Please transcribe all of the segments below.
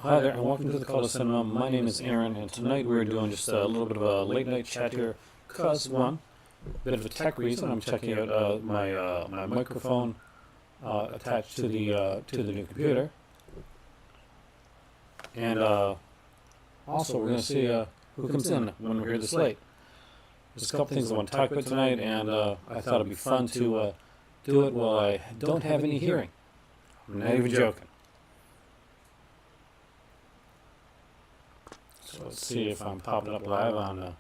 Hi there, and welcome to the Color Cinema. My name is Aaron, and tonight we're doing just a little bit of a late night chat here. Cause one, bit of a tech reason, I'm checking out my microphone attached to the new computer, and also we're going to see who comes in when we're here this late. There's a couple things I want to talk about tonight, and I thought it'd be fun to do it while I don't have any hearing. I'm not even joking. So let's see if I'm popping up live on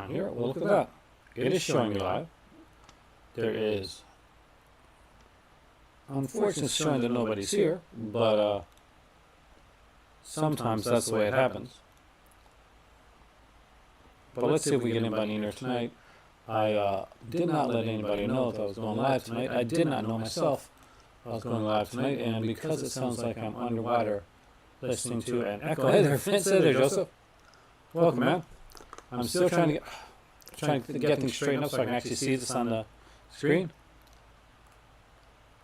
here. Well, look at that. It is showing me live. There is, unfortunately, it's showing that nobody's here, but sometimes that's the way it happens. But let's see if we get anybody in here tonight. I did not let anybody know that I was going live tonight. I did not know myself I was going live tonight, and because it sounds like I'm underwater, listening to an echo. Hey there, Vince. Hey there, Joseph. Welcome, man. I'm still trying to get things straightened up so I can actually see this on the screen.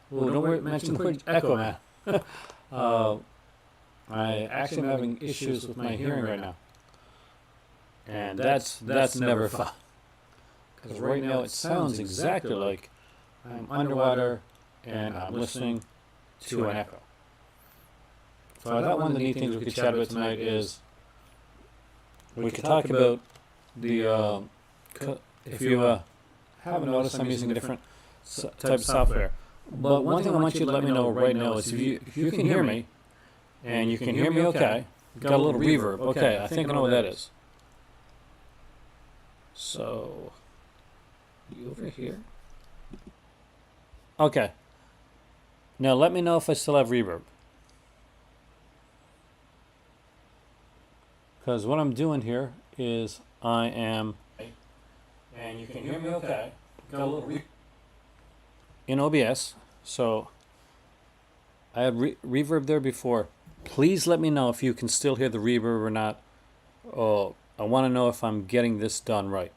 Well, don't mention the word echo, man. I actually am having issues with my hearing right now, and that's never fun. Because right now it sounds exactly like I'm underwater and I'm listening to an echo. So I thought one of the neat things we could chat about tonight is we could talk about the, if you haven't noticed, I'm using a different type of software. But one thing I want you to let me know right now is if you can hear me, and you can hear me okay, got a little reverb, okay, I think I know what that is. So, you over here? Okay. Now let me know if I still have reverb. Because what I'm doing here is I am, and you can hear me okay, got a little in OBS, so I had reverb there before. Please let me know if you can still hear the reverb or not. Oh, I want to know if I'm getting this done right.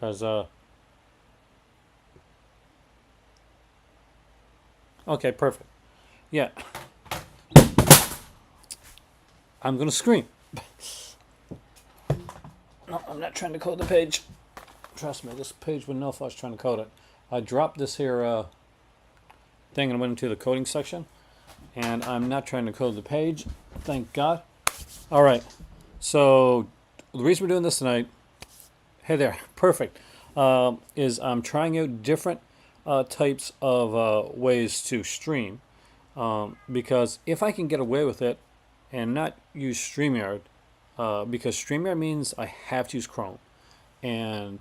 Because, okay, perfect. Yeah. I'm going to scream. No, I'm not trying to code the page. Trust me, this page would know if I was trying to code it. I dropped this here thing and went into the coding section. And I'm not trying to code the page. Thank God. All right. So the reason we're doing this tonight, hey there, perfect, is I'm trying out different types of ways to stream, because if I can get away with it and not use StreamYard, because StreamYard means I have to use Chrome, and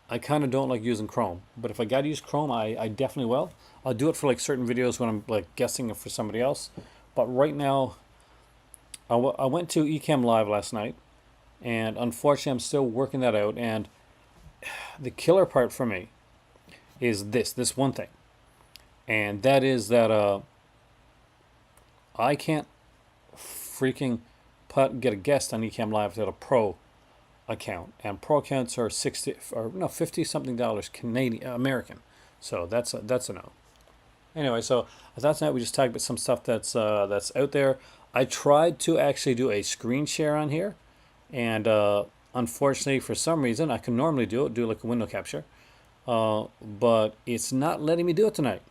I kind of don't like using Chrome, but if I got to use Chrome, I definitely will. I'll do it for like certain videos when I'm like guessing for somebody else, but right now I went to Ecamm Live last night, and unfortunately I'm still working that out, and the killer part for me is this one thing, and that is that I can't freaking get a guest on Ecamm Live without a pro account, and pro accounts are $50 something Canadian American, so that's a no. Anyway, so I thought tonight we just talk about some stuff that's out there. I tried to actually do a screen share on here, and unfortunately for some reason I can normally do like a window capture. But it's not letting me do it tonight.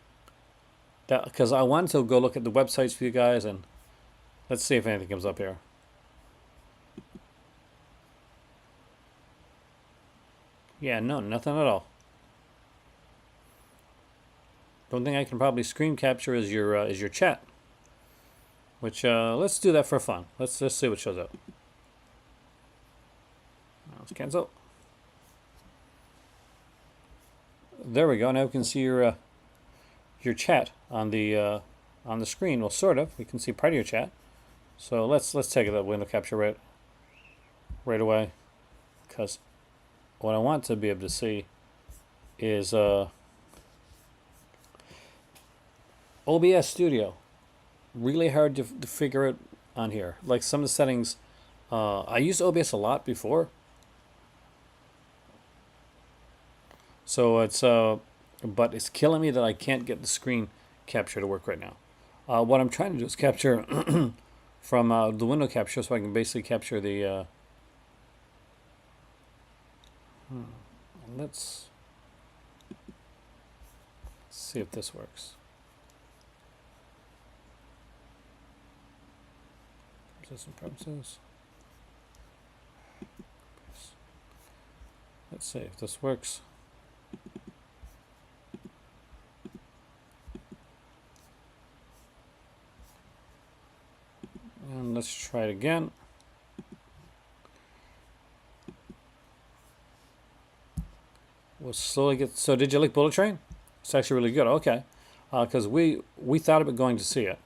Because I wanted to go look at the websites for you guys, and let's see if anything comes up here. Yeah, no, nothing at all. The only thing I can probably screen capture is your chat. Which let's do that for fun. Let's just see what shows up. Let's cancel. There we go. Now we can see your chat on the screen. Well, sort of. We can see part of your chat. So let's take that window capture right away, because what I want to be able to see is OBS Studio. Really hard to figure it on here. Like some of the settings, I used OBS a lot before. So it's but it's killing me that I can't get the screen capture to work right now. What I'm trying to do is capture from the window capture, so I can basically capture the. Let's see if this works. System preferences. Let's see if this works. And let's try it again. We'll slowly get. So, did you like Bullet Train? It's actually really good. Okay, because we thought about going to see it,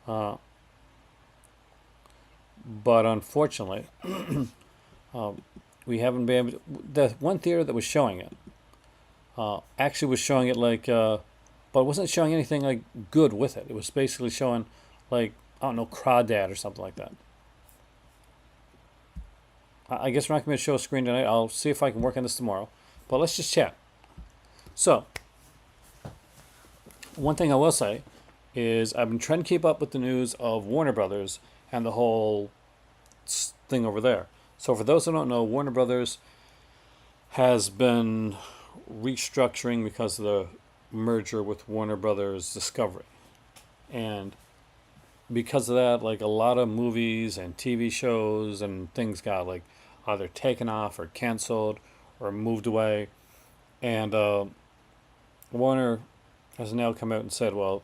but unfortunately, we haven't been able to. The one theater that was showing it actually was showing it like, but it wasn't showing anything like good with it. It was basically showing like, I don't know, Crawdad or something like that. I guess we're not going to show a screen tonight. I'll see if I can work on this tomorrow. But let's just chat. So, one thing I will say is I've been trying to keep up with the news of Warner Brothers and the whole thing over there. So, for those who don't know, Warner Brothers has been restructuring because of the merger with Warner Brothers Discovery. And because of that, like a lot of movies and TV shows and things got like either taken off or canceled or moved away. And Warner has now come out and said, well,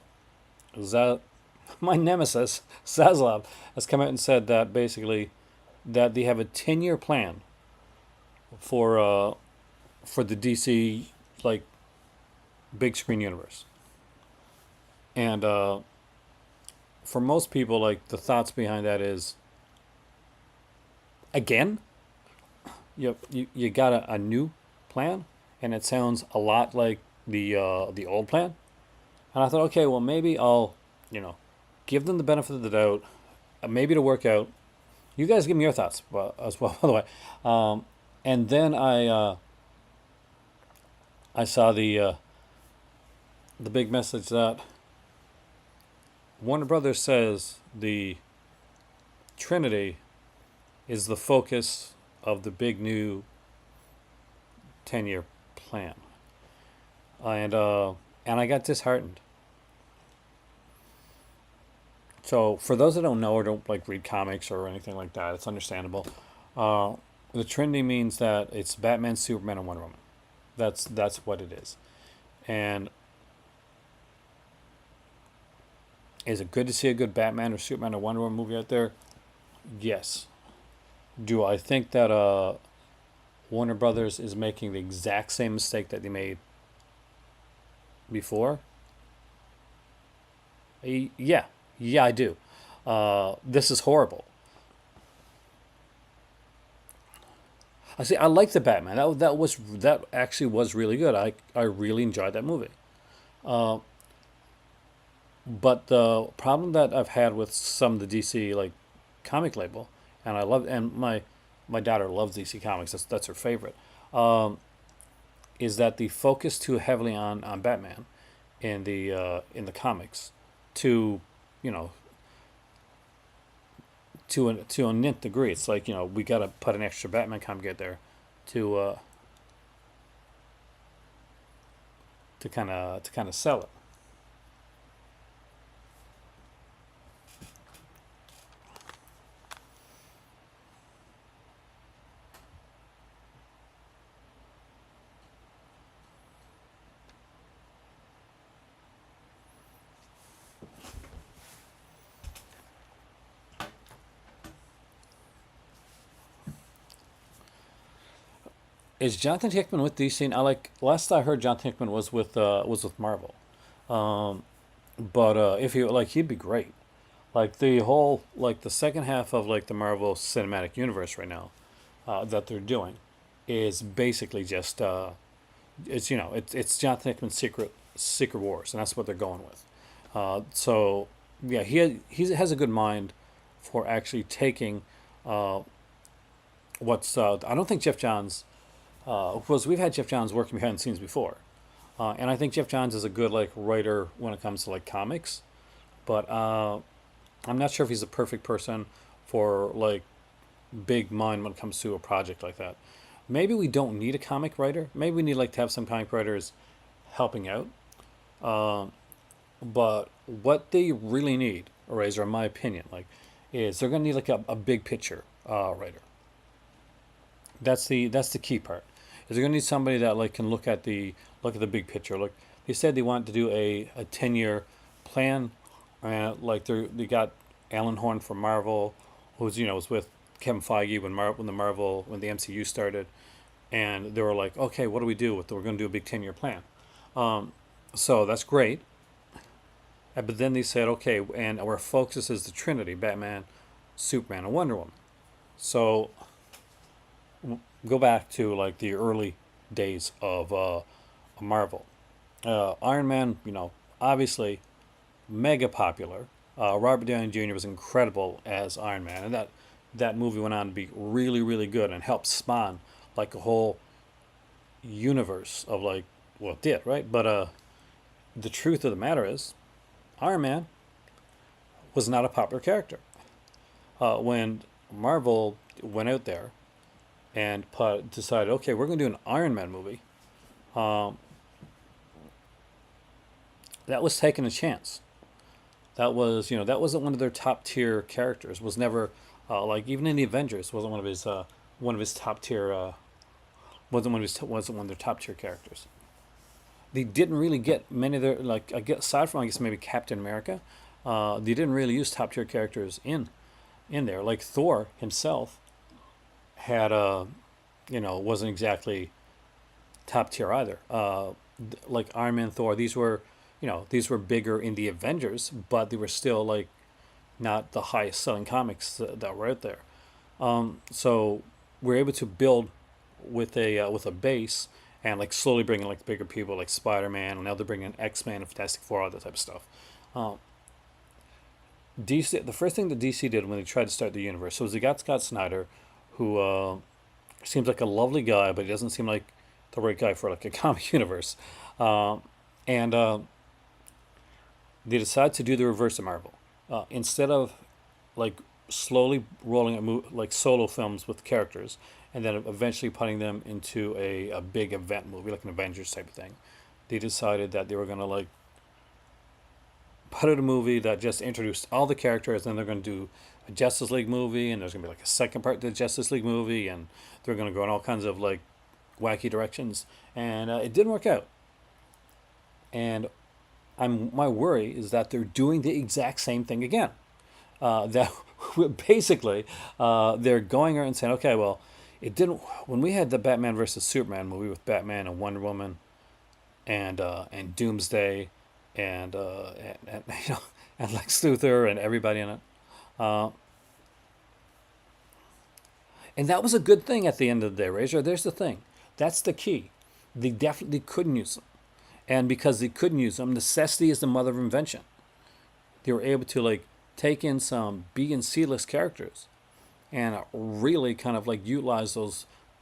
my nemesis, Zaslav, has come out and said that basically that they have a 10-year plan for the DC like big screen universe. And for most people, like the thoughts behind that is, again, you got a new plan, and it sounds a lot like the old plan. And I thought, okay, well maybe I'll give them the benefit of the doubt, maybe to work out. You guys give me your thoughts as well, by the way. And then I saw the big message that Warner Brothers says the Trinity is the focus of the big new 10-year plan. And I got disheartened. So for those that don't know or don't like read comics or anything like that, it's understandable. The Trinity means that it's Batman, Superman, and Wonder Woman. That's what it is. And is it good to see a good Batman or Superman or Wonder Woman movie out there? Yes. Do I think that Warner Brothers is making the exact same mistake that they made before? Yeah, I do. This is horrible. I like the Batman. That actually was really good. I really enjoyed that movie. But the problem that I've had with some of the DC like comic label, and my daughter loves DC Comics. That's her favorite. Is that they focus too heavily on Batman in the comics to to a nth degree. It's like we got to put an extra Batman comic out there to kind of sell it. Is Jonathan Hickman with DC? Last I heard, Jonathan Hickman was with Marvel. But if he he'd be great. Like the whole the second half of like the Marvel Cinematic Universe right now, that they're doing, is basically just it's Jonathan Hickman's Secret Wars, and that's what they're going with. So yeah, he has a good mind for actually taking what's I don't think Jeff Johns. Because we've had Jeff Johns working behind the scenes before, And I think Jeff Johns is a good like writer when it comes to like comics, but I'm not sure if he's the perfect person for like big mind when it comes to a project like that. Maybe we don't need a comic writer. Maybe we need like to have some comic writers helping out. Uh, but what they really need, or is, or in my opinion, like, is they're gonna need like a big picture writer. That's the key part. Is they're gonna need somebody that like can look at the big picture. Look, they said they want to do a 10 year plan. Like they got Alan Horn from Marvel, who's was with Kevin Feige when the MCU started, and they were like, okay, what do we do with? We're going to do a big 10 year plan. So that's great. But then they said, okay, and our focus is the Trinity: Batman, Superman, and Wonder Woman. So go back to like the early days of Marvel. Iron Man, obviously mega popular. Robert Downey Jr. was incredible as Iron Man, and that movie went on to be really, really good and helped spawn like a whole universe of like, well, it did, right? But the truth of the matter is, Iron Man was not a popular character. When Marvel went out there and decided, okay, we're going to do an Iron Man movie, um, that was taking a chance. That wasn't one of their top tier characters. Was never like even in the Avengers wasn't one of his top tier wasn't one of their top tier characters. They didn't really get many of their like I guess, aside from I guess maybe Captain America, they didn't really use top tier characters in there. Like Thor himself had wasn't exactly top tier either. Like Iron Man, Thor, these were bigger in the Avengers, but they were still like not the highest selling comics that were out there. So we're able to build with a base and like slowly bringing like bigger people like Spider Man, and now they're bringing X Men and Fantastic Four, all that type of stuff. Um, DC, the first thing that DC did when they tried to start the universe was they got Scott Snyder, who seems like a lovely guy, but he doesn't seem like the right guy for like a comic universe. And They decided to do the reverse of Marvel. Instead of like slowly rolling out like solo films with characters, and then eventually putting them into a big event movie, like an Avengers type of thing, they decided that they were going to like put out a movie that just introduced all the characters, and they're going to do a Justice League movie, and there's going to be like a second part to the Justice League movie, and they're going to go in all kinds of like wacky directions, and it didn't work out. And my worry is that they're doing the exact same thing again. That basically they're going around and saying, okay, well, it didn't when we had the Batman versus Superman movie with Batman and Wonder Woman and Doomsday and and Lex Luthor and everybody in it. Uh, and that was a good thing at the end of the day, Razor. There's the thing. That's the key. They definitely couldn't use them. And because they couldn't use them, necessity is the mother of invention. They were able to like take in some B and C list characters and really kind of like utilize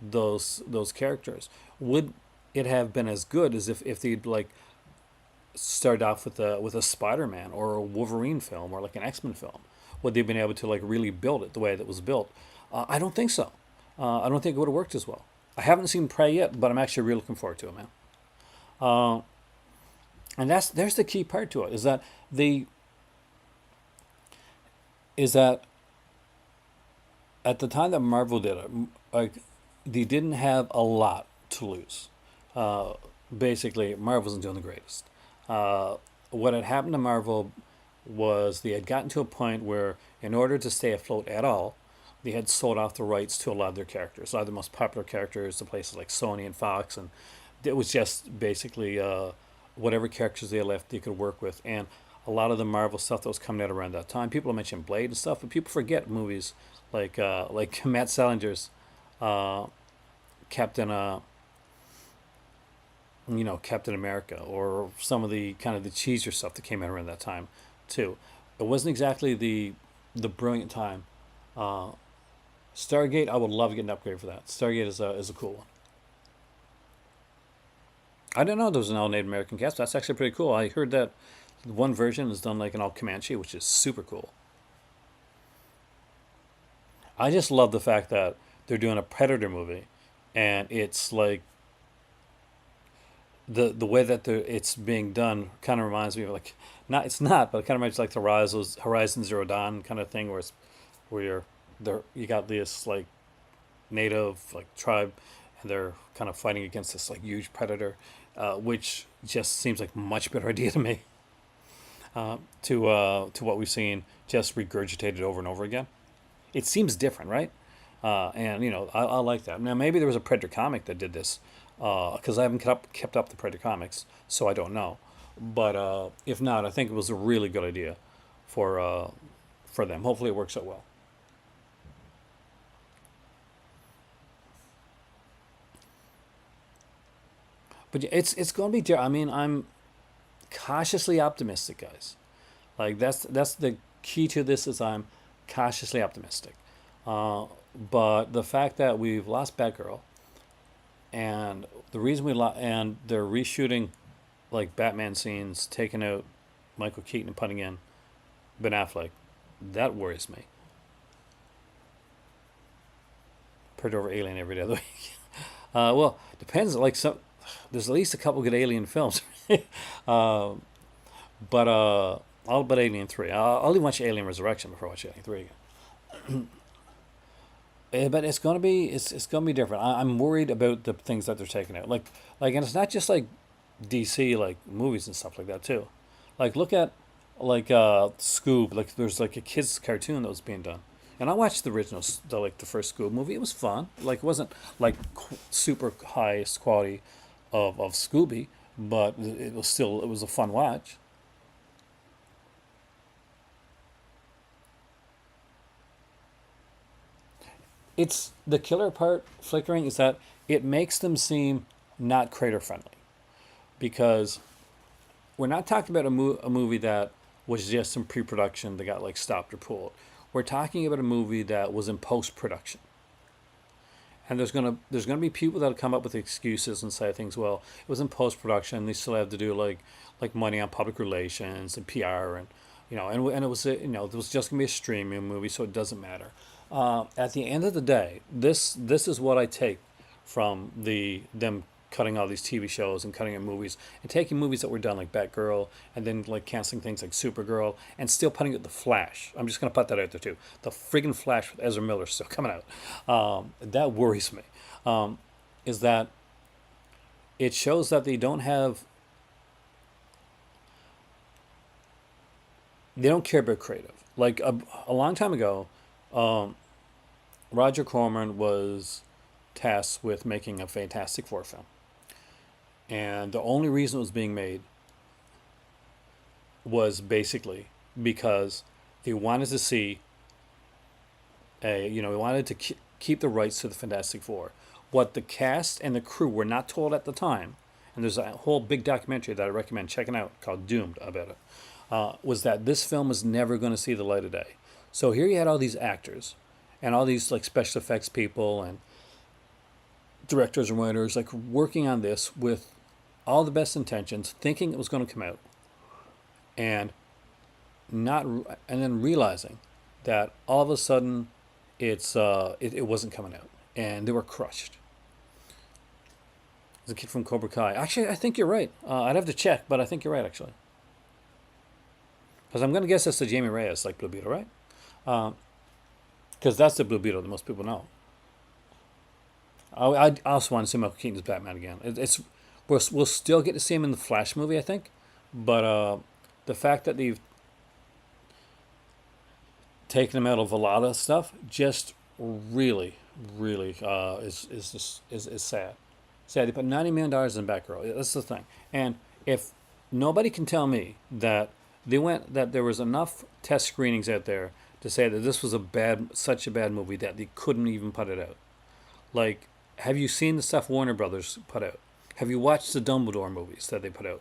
those characters. Would it have been as good as if they'd like started off with a Spider-Man or a Wolverine film or like an X-Men film? Would they have been able to like really build it the way that was built? I don't think so. I don't think it would have worked as well. I haven't seen Prey yet, but I'm actually really looking forward to it, man. Uh, and there's the key part to it the is that at the time that Marvel did it, like they didn't have a lot to lose. Uh, Basically, Marvel wasn't doing the greatest. What had happened to Marvel was they had gotten to a point where, in order to stay afloat at all, they had sold off the rights to a lot of their characters, a lot of the most popular characters to places like Sony and Fox, and it was just basically whatever characters they left they could work with. And a lot of the Marvel stuff that was coming out around that time, people mention Blade and stuff, but people forget movies like Matt Salinger's uh, Captain Captain America, or some of the kind of the cheesier stuff that came out around that time too. It wasn't exactly the brilliant time. Uh, Stargate, I would love to get an upgrade for that. Stargate is a cool one. I didn't know there was an all Native American cast. That's actually pretty cool. I heard that one version is done like an all Comanche, which is super cool. I just love the fact that they're doing a Predator movie, and it's like the way that it's being done kind of reminds me of like not it's not, but it kind of reminds like the Horizon Zero Dawn kind of thing where it's where you're there you got this like native like tribe, and they're kind of fighting against this like huge predator, which just seems like much better idea to me, to what we've seen just regurgitated over and over again. It seems different, right? And I like that. Now maybe there was a Predator comic that did this, because I haven't kept up the Predator comics, so I don't know. But if not, I think it was a really good idea for them. Hopefully, it works out well. But yeah, it's going to be. I mean, I'm cautiously optimistic, guys. Like that's the key to this is I'm cautiously optimistic. But the fact that we've lost Batgirl, and the reason and they're reshooting like Batman scenes, taking out Michael Keaton and putting in Ben Affleck, that worries me. Predator over Alien every day of the week. Well, depends. Like some, there's at least a couple good Alien films, uh, but all but Alien 3. I'll even watch Alien Resurrection before I watch Alien 3 again. But it's gonna be different. I'm worried about the things that they're taking out. And it's not just like DC like movies and stuff like that too. Like look at like Scoob. Like there's like a kids cartoon that was being done, and I watched the original, the first Scoob movie. It was fun. Like it wasn't like super highest quality of Scooby, but it was a fun watch. It's the killer part flickering is that it makes them seem not creator friendly, because we're not talking about a movie that was just in pre-production that got like stopped or pulled. We're talking about a movie that was in post-production, and there's gonna be people that'll come up with excuses and say things. Well, it was in post-production. They still have to do like money on public relations and PR, and and it was it was just gonna be a streaming movie, so it doesn't matter. At the end of the day, this is what I take from them cutting all these TV shows and cutting in movies and taking movies that were done like Batgirl and then like canceling things like Supergirl and still putting it the Flash. I'm just gonna put that out there too. The friggin' Flash with Ezra Miller still coming out. That worries me. Is that it shows that they don't care about creative. Like a long time ago, um, Roger Corman was tasked with making a Fantastic Four film. And the only reason it was being made was basically because they wanted to see they wanted to keep the rights to the Fantastic Four. What the cast and the crew were not told at the time, and there's a whole big documentary that I recommend checking out called Doomed about it, was that this film was never going to see the light of day. So here you had all these actors and all these like special effects people and directors and writers like working on this with all the best intentions, thinking it was going to come out, and not and then realizing that all of a sudden it wasn't coming out, and they were crushed. There's a kid from Cobra Kai. Actually, I think you're right. I'd have to check, but I think you're right actually, because I'm going to guess that's the Jamie Reyes like Blue Beetle, right? Because that's the Blue Beetle that most people know. I also want to see Michael Keaton as Batman again. We'll still get to see him in the Flash movie, I think, but the fact that they've taken him out of a lot of stuff just really, really is sad. Sad. They put $90 million in Batgirl. That's the thing. And if nobody can tell me that that there was enough test screenings out there to say that this was such a bad movie that they couldn't even put it out. Like, have you seen the stuff Warner Brothers put out? Have you watched the Dumbledore movies that they put out?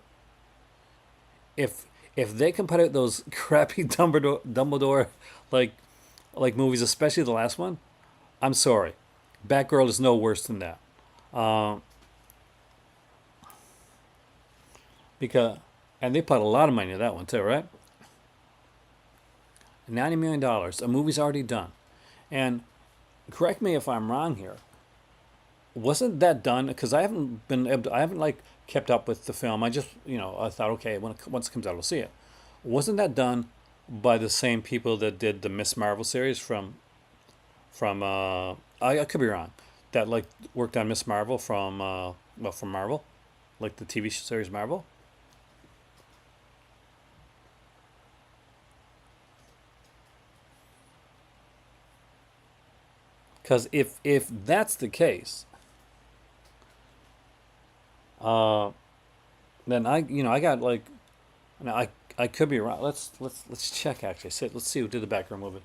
If they can put out those crappy Dumbledore like movies, especially the last one, I'm sorry, Batgirl is no worse than that. Uh, because, and they put a lot of money into that one too, right? $90 million. A movie's already done, and correct me if I'm wrong here. Wasn't that done? Because I haven't been able to, I haven't like kept up with the film. I just I thought, okay, once it comes out, I'll see it. Wasn't that done by the same people that did the Miss Marvel series from I could be wrong, that like worked on Miss Marvel from Marvel, like the TV series Marvel. Because if that's the case, uh, then I got like, now I could be wrong. Let's check actually. Let's see who did the Batgirl movie.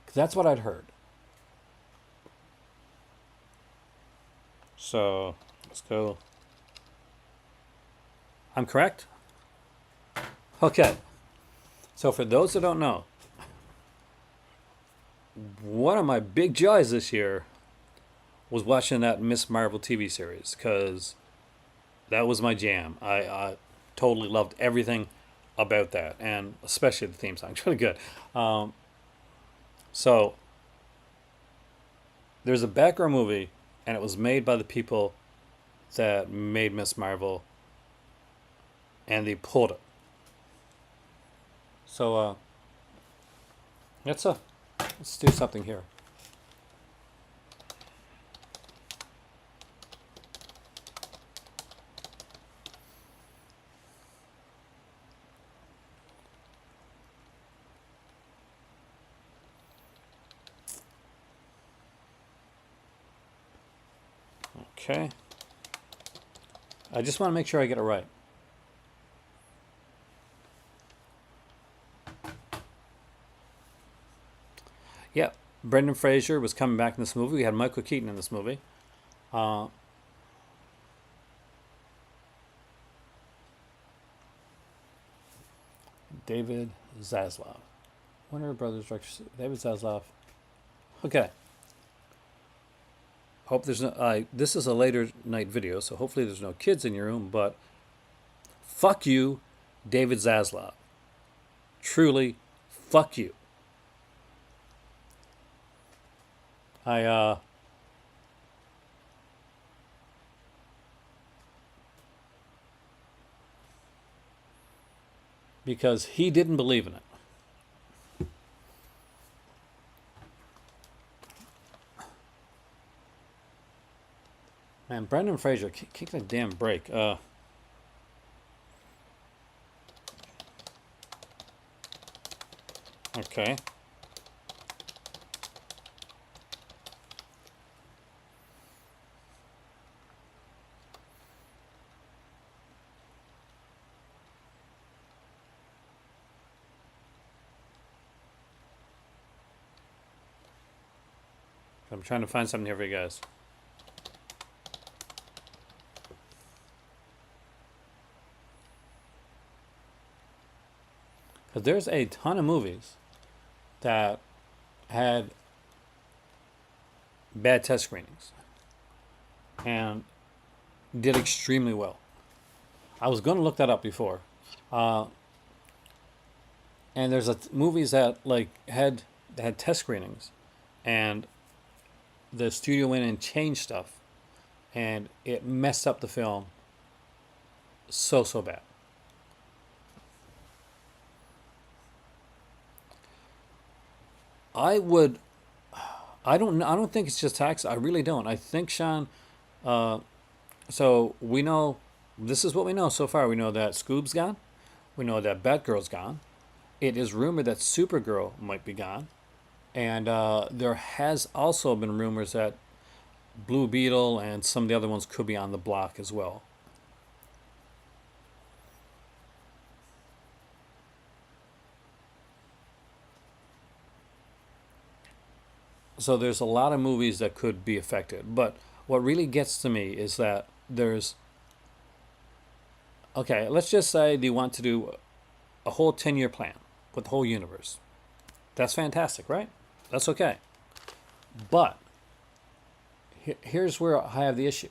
'Cause that's what I'd heard. So let's go. I'm correct. Okay. So for those that don't know, one of my big joys this year was watching that Miss Marvel TV series because that was my jam. I totally loved everything about that, and especially the theme song. It's really good. Um, so there's a Batgirl movie, and it was made by the people that made Miss Marvel, and they pulled it. So let's uh let's do something here. Okay. I just want to make sure I get it right. Yeah, Brendan Fraser was coming back in this movie. We had Michael Keaton in this movie. Uh, David Zaslav. Warner Brothers director David Zaslav. Okay. Hope there's no. This is a later night video, so hopefully there's no kids in your room. But fuck you, David Zaslav. Truly, fuck you. I Because he didn't believe in it. Man, Brendan Fraser, kick a damn break. Okay. I'm trying to find something here for you guys. Because there's a ton of movies that had bad test screenings and did extremely well. I was going to look that up before. Uh, and there's movies that like had test screenings, and the studio went and changed stuff, and it messed up the film so bad. I would. I don't think it's just tax. I really don't. I think Sean. Uh, so we know. This is what we know so far. We know that Scoob's gone. We know that Batgirl's gone. It is rumored that Supergirl might be gone, and there has also been rumors that Blue Beetle and some of the other ones could be on the block as well. So there's a lot of movies that could be affected. But what really gets to me is that there's, okay, let's just say they want to do a whole 10-year plan with the whole universe. That's fantastic, right? That's okay. But here's where I have the issue.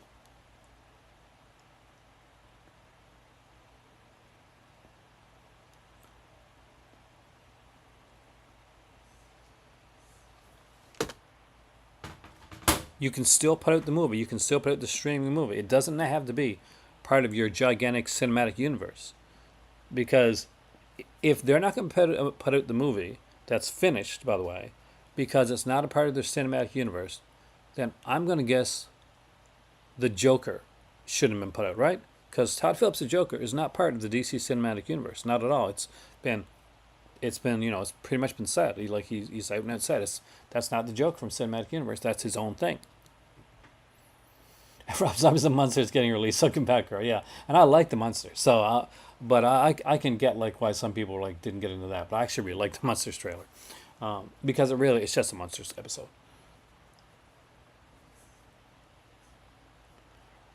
You can still put out the movie. You can still put out the streaming movie. It doesn't have to be part of your gigantic cinematic universe. Because if they're not going to put out the movie that's finished, by the way, because it's not a part of their cinematic universe, then I'm going to guess the Joker shouldn't have been put out, right? Because Todd Phillips' The Joker is not part of the DC cinematic universe, not at all. Been, it's pretty much been said. He's out and out said that's not the Joker from cinematic universe. That's his own thing. Rob Zombie's The Munster is getting released. Looking back, girl, yeah, and I like the Munster. So, but I can get like why some people like didn't get into that. But I actually really like the Munsters trailer because it's just a Munsters episode.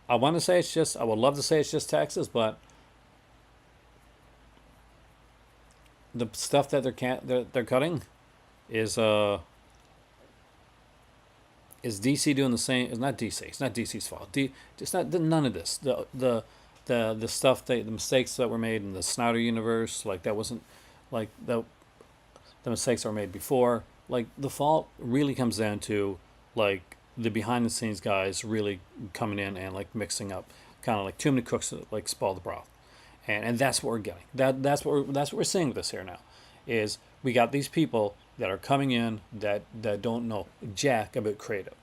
I want to say I would love to say it's just Texas, but the stuff that they're cutting is DC doing the same? It's not DC. It's not DC's fault. It's not none of this. The stuff the mistakes that were made in the Snyder universe, like that wasn't like the mistakes that were made before. Like the fault really comes down to like the behind the scenes guys really coming in and like mixing up, kind of like too many cooks that like spoil the broth, and that's what we're getting. That's what we're seeing with this here now, is we got these people that are coming in that don't know jack about creative,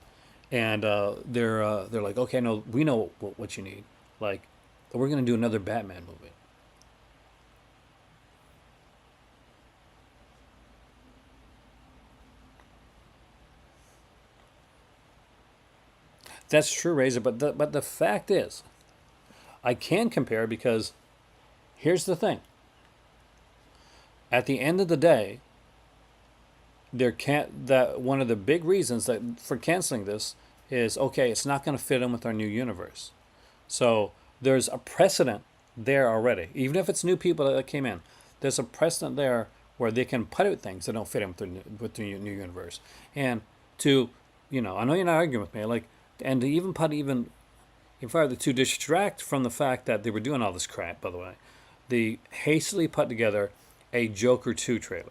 and they're like, okay, no, we know what you need. Like, we're gonna do another Batman movie. That's true, Razor. But the fact is, I can compare because here's the thing. At the end of the day, one of the big reasons that for canceling this is, okay, it's not going to fit in with our new universe. So there's a precedent there already. Even if it's new people that came in, there's a precedent there where they can put out things that don't fit in with the new universe. And I know you're not arguing with me, like, and to even to distract from the fact that they were doing all this crap, by the way, they hastily put together a Joker 2 trailer.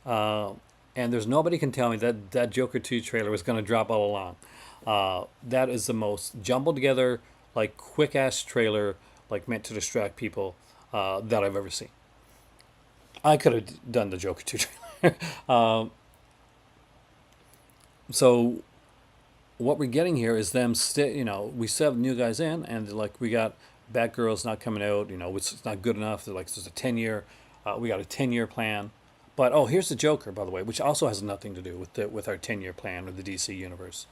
And there's nobody can tell me that Joker 2 trailer was going to drop all along. That is the most jumbled together, like quick ass trailer, like meant to distract people that I've ever seen. I could have done the Joker 2 trailer. So what we're getting here is them we still have new guys in, and like we got Batgirl's not coming out, which is not good enough. They're like, there's a 10-year, we got a 10-year plan. But here's the Joker, by the way, which also has nothing to do with our 10-year plan with the DC universe.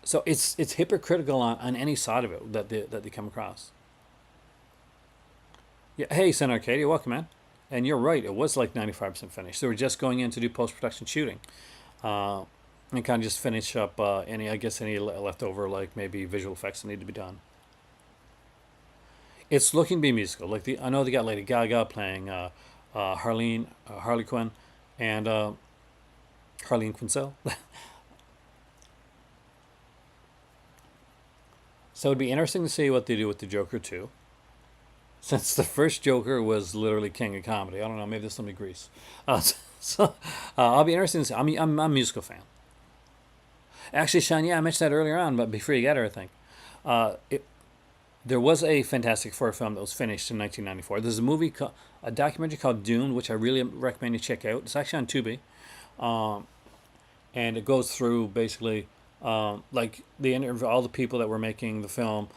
So it's hypocritical on any side of it that they come across. Yeah, hey, Sen Arcadia, welcome, man. And you're right, it was like 95% finished. They were just going in to do post-production shooting. And kind of just finish up any leftover, like maybe visual effects that need to be done. It's looking to be musical. Like I know they got Lady Gaga playing Harley Quinn, and Harleen Quinzel. So it'd be interesting to see what they do with the Joker 2. Since the first Joker was literally king of comedy. I don't know, maybe this will be Grease. I'll be interested to see. I'm a musical fan. Actually, Sean, yeah, I mentioned that earlier on, but before you get her, I think. There was a Fantastic Four film that was finished in 1994. There's a documentary called Dune, which I really recommend you check out. It's actually on Tubi. And it goes through basically, like they interview all the people that were making the film.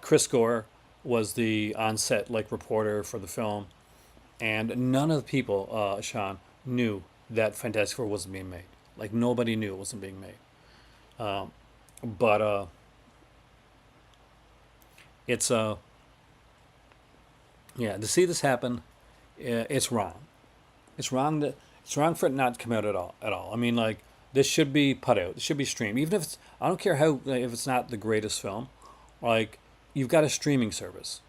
Chris Gore was the on-set like reporter for the film, and none of the people, Sean, knew that Fantastic Four wasn't being made. Like nobody knew it wasn't being made. But it's to see this happen, it's wrong. It's wrong for it not to come out at all. I mean, like, this should be put out. It should be streamed. Even if I don't care if it's not the greatest film, like, you've got a streaming service.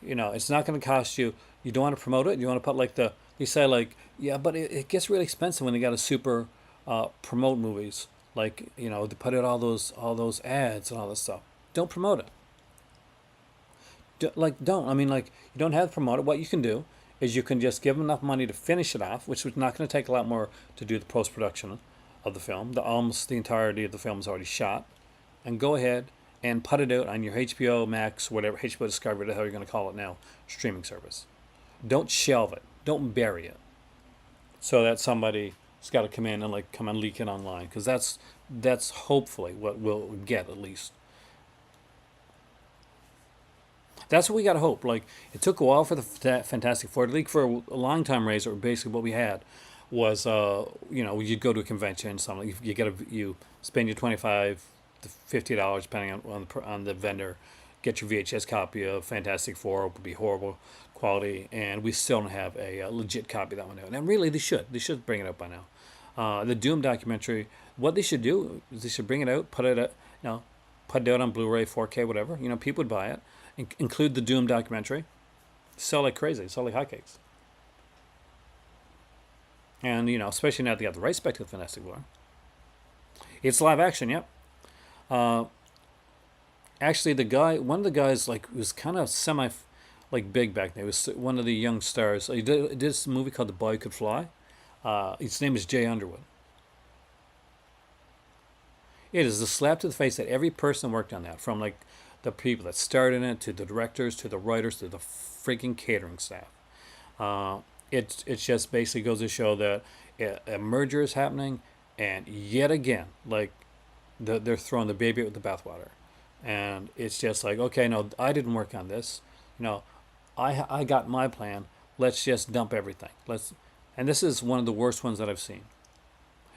It's not going to cost you. You don't want to promote it. You want to put you say like, yeah, but it gets really expensive when they got to super promote movies. Like, they put out all those ads and all this stuff. Don't promote it. Don't. I mean, like, you don't have to promote it. What you can do is you can just give them enough money to finish it off, which was not going to take a lot more to do the post production of the film. Almost the entirety of the film is already shot, and go ahead and put it out on your HBO Max, whatever HBO Discovery, whatever the hell you're going to call it now, streaming service. Don't shelve it. Don't bury it, so that somebody's got to come in and come and leak it online, because that's hopefully what we'll get at least. That's what we got to hope. It took a while for the Fantastic Four to leak. For a long time, Razor, basically what we had was, you'd go to a convention, something you spend your $25 to $50 depending on the vendor, get your VHS copy of Fantastic Four. It would be horrible quality, and we still don't have a legit copy of that one out. And really, they should bring it out by now. The Doom documentary, what they should do is they should bring it out, put it out on Blu-ray, 4K, whatever. People would buy it. Include the Doom documentary. Sell like crazy. Sell like hotcakes. And, especially now they got the rights back to the Fantastic Four. It's live action, yep. Actually, one of the guys, was kind of semi, big back then. He was one of the young stars. He did this movie called The Boy Could Fly. His name is Jay Underwood. It is a slap to the face that every person worked on that, from the people that starred in it, to the directors, to the writers, to the freaking catering staff. It just basically goes to show that a merger is happening, and yet again, they're throwing the baby out with the bathwater. And it's just okay, no, I didn't work on this. I got my plan. Let's just dump everything. And this is one of the worst ones that I've seen.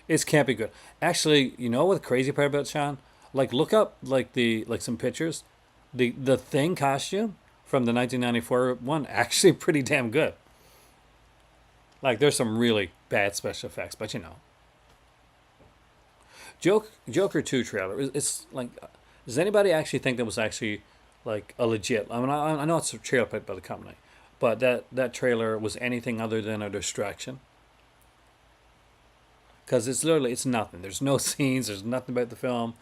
It can't be good. Actually, what the crazy part about, Sean? Look up some pictures. The Thing costume from the 1994 one, actually pretty damn good. There's some really bad special effects, but Joker 2 trailer. It's does anybody actually think that was actually a legit? I mean, I know it's a trailer picked by the company, but that trailer was anything other than a distraction. Because it's nothing. There's no scenes. There's nothing about the film.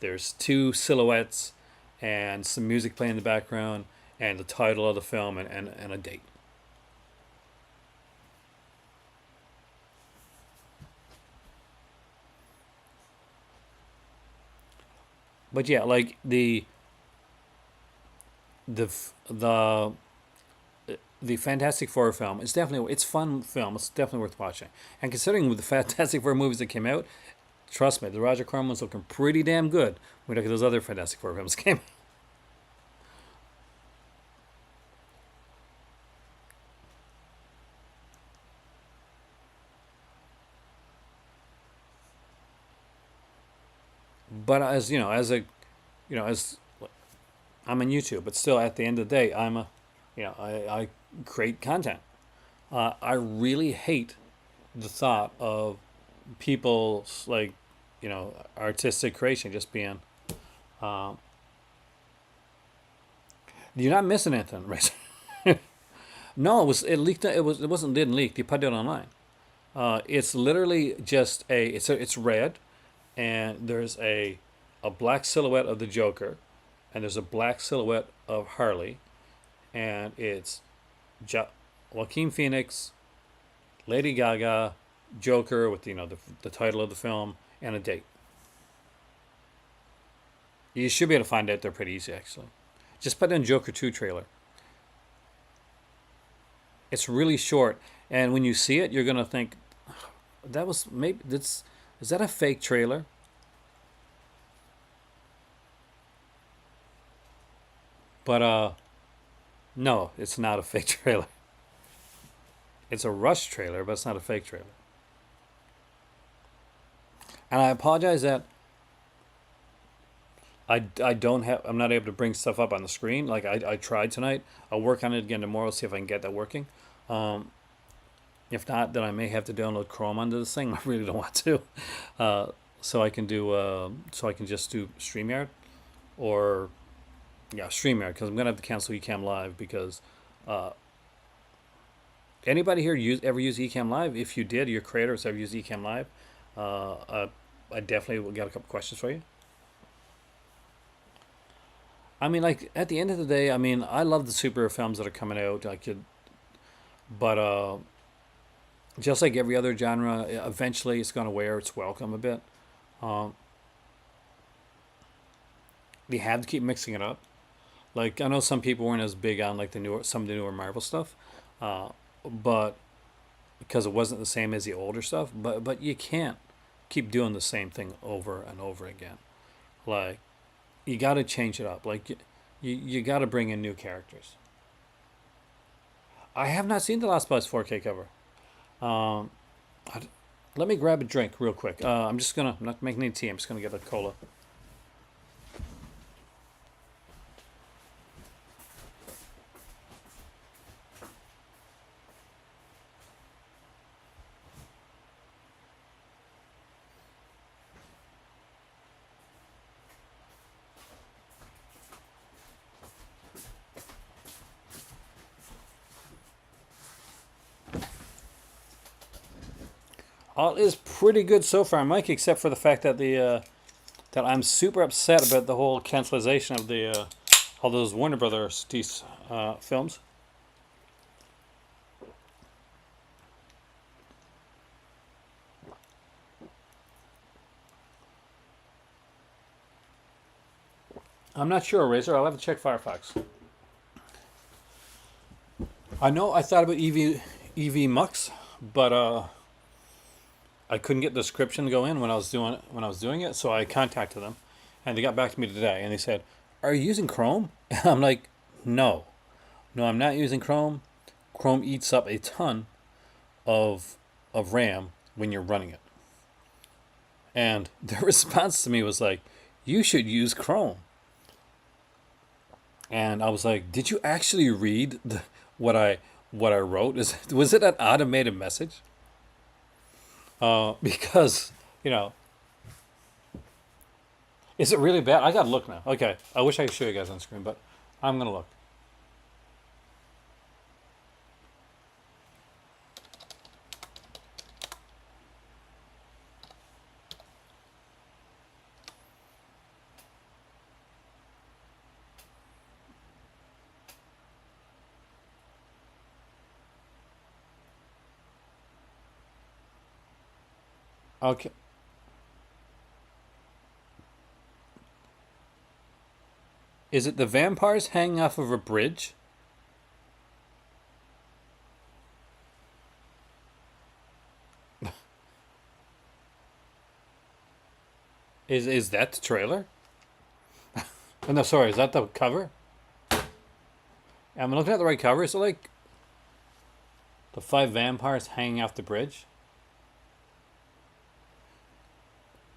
There's two silhouettes and some music playing in the background, and the title of the film, and a date. But yeah, the Fantastic Four film is it's fun film. It's definitely worth watching. And considering the Fantastic Four movies that came out, trust me, the Roger Corman one's looking pretty damn good when we look at those other Fantastic Four films that came out. But as I'm on YouTube, but still at the end of the day, I create content. I really hate the thought of people's artistic creation just being. You're not missing anything, right? No, it leaked. It didn't leak. They put it online. It's literally just it's red, and there's a black silhouette of the Joker, and there's a black silhouette of Harley, and it's Joaquin Phoenix, Lady Gaga, Joker with the title of the film, and a date. You should be able to find out. They're pretty easy, actually. Just put in Joker 2 trailer. It's really short, and when you see it, you're gonna think, that was maybe is that a fake trailer? But no, it's not a fake trailer. It's a rush trailer, but it's not a fake trailer. And I apologize that I'm not able to bring stuff up on the screen. I tried tonight. I'll work on it again tomorrow, see if I can get that working. If not, then I may have to download Chrome onto this thing. I really don't want to. So I can just do StreamYard, or StreamYard, because I'm gonna have to cancel Ecamm Live, because anybody here ever use Ecamm Live? If you did, your creators ever use Ecamm Live, I definitely got a couple questions for you. I mean, at the end of the day, I mean, I love the superhero films that are coming out. But just like every other genre, eventually it's going to wear its welcome a bit. Um, they have to keep mixing it up. Like I know some people weren't as big on like the newer some of the newer Marvel stuff, but because it wasn't the same as the older stuff. But you can't keep doing the same thing over and over again. Like you got to change it up. Like you got to bring in new characters. I have not seen the Last Bus 4K cover. Um, I, let me grab a drink real quick. I'm not making any tea. I'm just gonna get a cola. All is pretty good so far, Mike, except for the fact that that I'm super upset about the whole cancellation of the all those Warner Brothers films. I'm not sure, Razor. I'll have to check Firefox. I know I thought about EV Mux, but I couldn't get the description to go in when I was doing it, so I contacted them, and they got back to me today, and they said, "Are you using Chrome?" I'm like, "No, no, I'm not using Chrome. Chrome eats up a ton of RAM when you're running it." And their response to me was like, "You should use Chrome." And I was like, "Did you actually read what I wrote? Was it an automated message?" Because you know, is it really bad? I gotta look now. Okay, I wish I could show you guys on screen, but I'm gonna look. Okay, is it the vampires hanging off of a bridge? Is that the trailer? Oh, no, sorry, is that the cover? Am I looking at the right cover? Is it like the five vampires hanging off the bridge?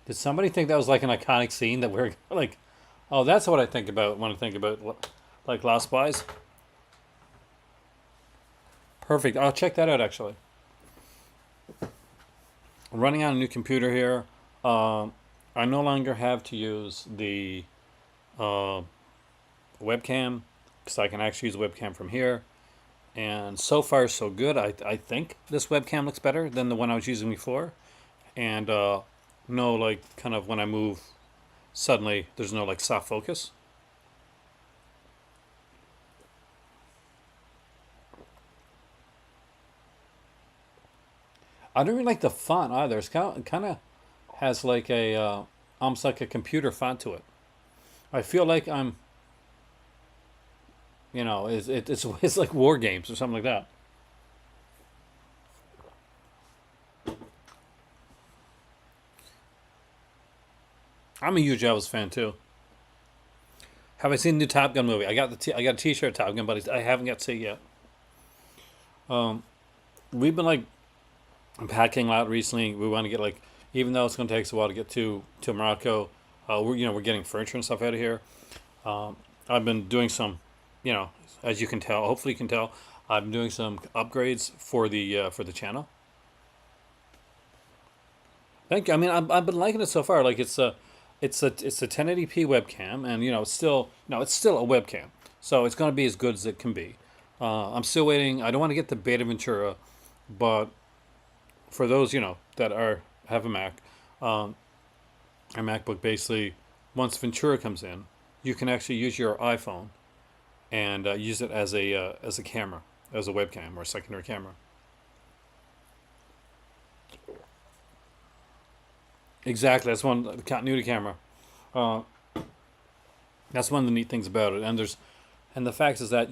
Did somebody think that was like an iconic scene that we're like, oh, that's what I think about when I think about like Lost Boys? Perfect. I'll check that out actually. I'm running on a new computer here. I no longer have to use the uh, webcam because I can actually use webcam from here. And so far, so good. I think this webcam looks better than the one I was using before. And no, like, kind of when I move, suddenly there's no, like, soft focus. I don't really like the font either. It kind of has like a, almost like a computer font to it. I feel like it's like war games or something like that. I'm a huge Elvis fan too. Have I seen the new Top Gun movie? I got a T-shirt Top Gun, but I haven't got to see it yet. Um, we've been like packing a lot recently. We want to get like, even though it's going to take us a while to get to Morocco, we're getting furniture and stuff out of here. I've been doing some, you know, as you can tell, hopefully you can tell, I've been doing some upgrades for the channel. Thank you. I mean, I've been liking it so far. Like it's a 1080p webcam, and it's still no, it's still a webcam, so it's going to be as good as it can be. I'm still waiting. I don't want to get the Beta Ventura, but for those that are have a Mac, um, a MacBook, basically, once Ventura comes in, you can actually use your iPhone and use it as a camera. as a webcam or a secondary camera. Exactly, that's one the continuity camera. Uh, that's one of the neat things about it. And the fact is that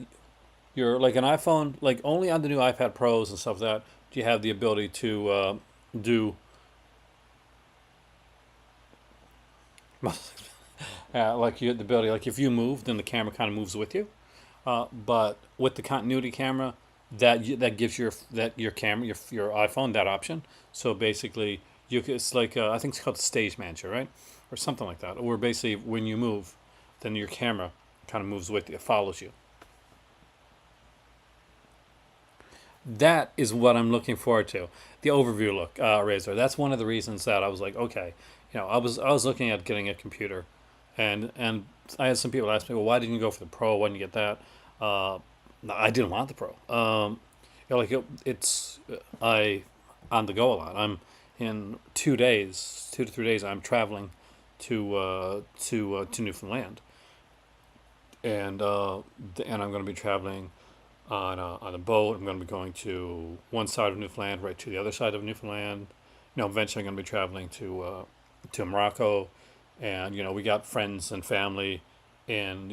you're like an iPhone, like only on the new iPad Pros and stuff like that do you have the ability to do like you have the ability like if you move, then the camera kind of moves with you. But with the continuity camera, that gives your camera your iPhone that option. So basically, it's like I think it's called the stage manager, right, or something like that. Or basically, when you move, then your camera kind of moves with you, follows you. That is what I'm looking forward to. The overview look, Razor. That's one of the reasons that I was like, okay, I was looking at getting a computer, and I had some people ask me, well, why didn't you go for the Pro? Why didn't you get that? Uh, no, I didn't want the Pro. It's I on the go a lot. I'm in 2 days, 2 to 3 days. I'm traveling to Newfoundland, and I'm going to be traveling on a boat. I'm going to be going to one side of Newfoundland, right to the other side of Newfoundland. Eventually I'm going to be traveling to Morocco, and we got friends and family in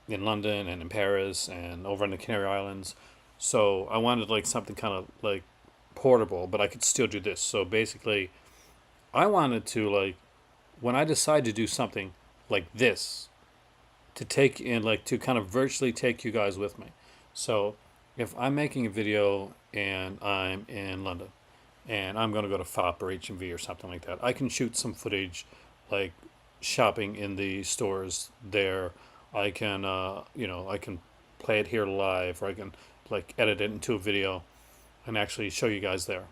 in London and in Paris and over in the Canary Islands. So I wanted like something kind of like portable, but I could still do this. So basically, I wanted to like when I decide to do something like this to take in like to kind of virtually take you guys with me. So if I'm making a video and I'm in London and I'm going to go to FOP or HMV or something like that, I can shoot some footage like shopping in the stores there. I can I can play it here live, or I can like edit it into a video and actually show you guys there.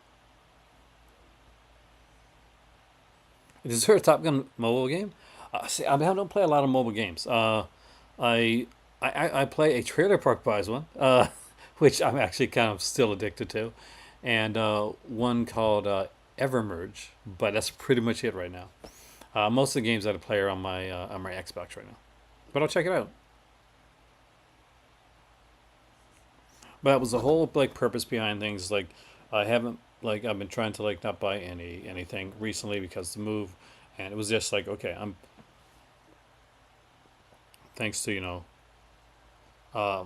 Is there a Top Gun mobile game? See, I don't play a lot of mobile games. I, I play a Trailer Park Boys one, which I'm actually kind of still addicted to, and one called Evermerge, but that's pretty much it right now. Most of the games that I play are on my Xbox right now, but I'll check it out. But that was the whole like purpose behind things. Like I haven't like I've been trying to like not buy anything recently because the move, and it was just like okay, I'm thanks to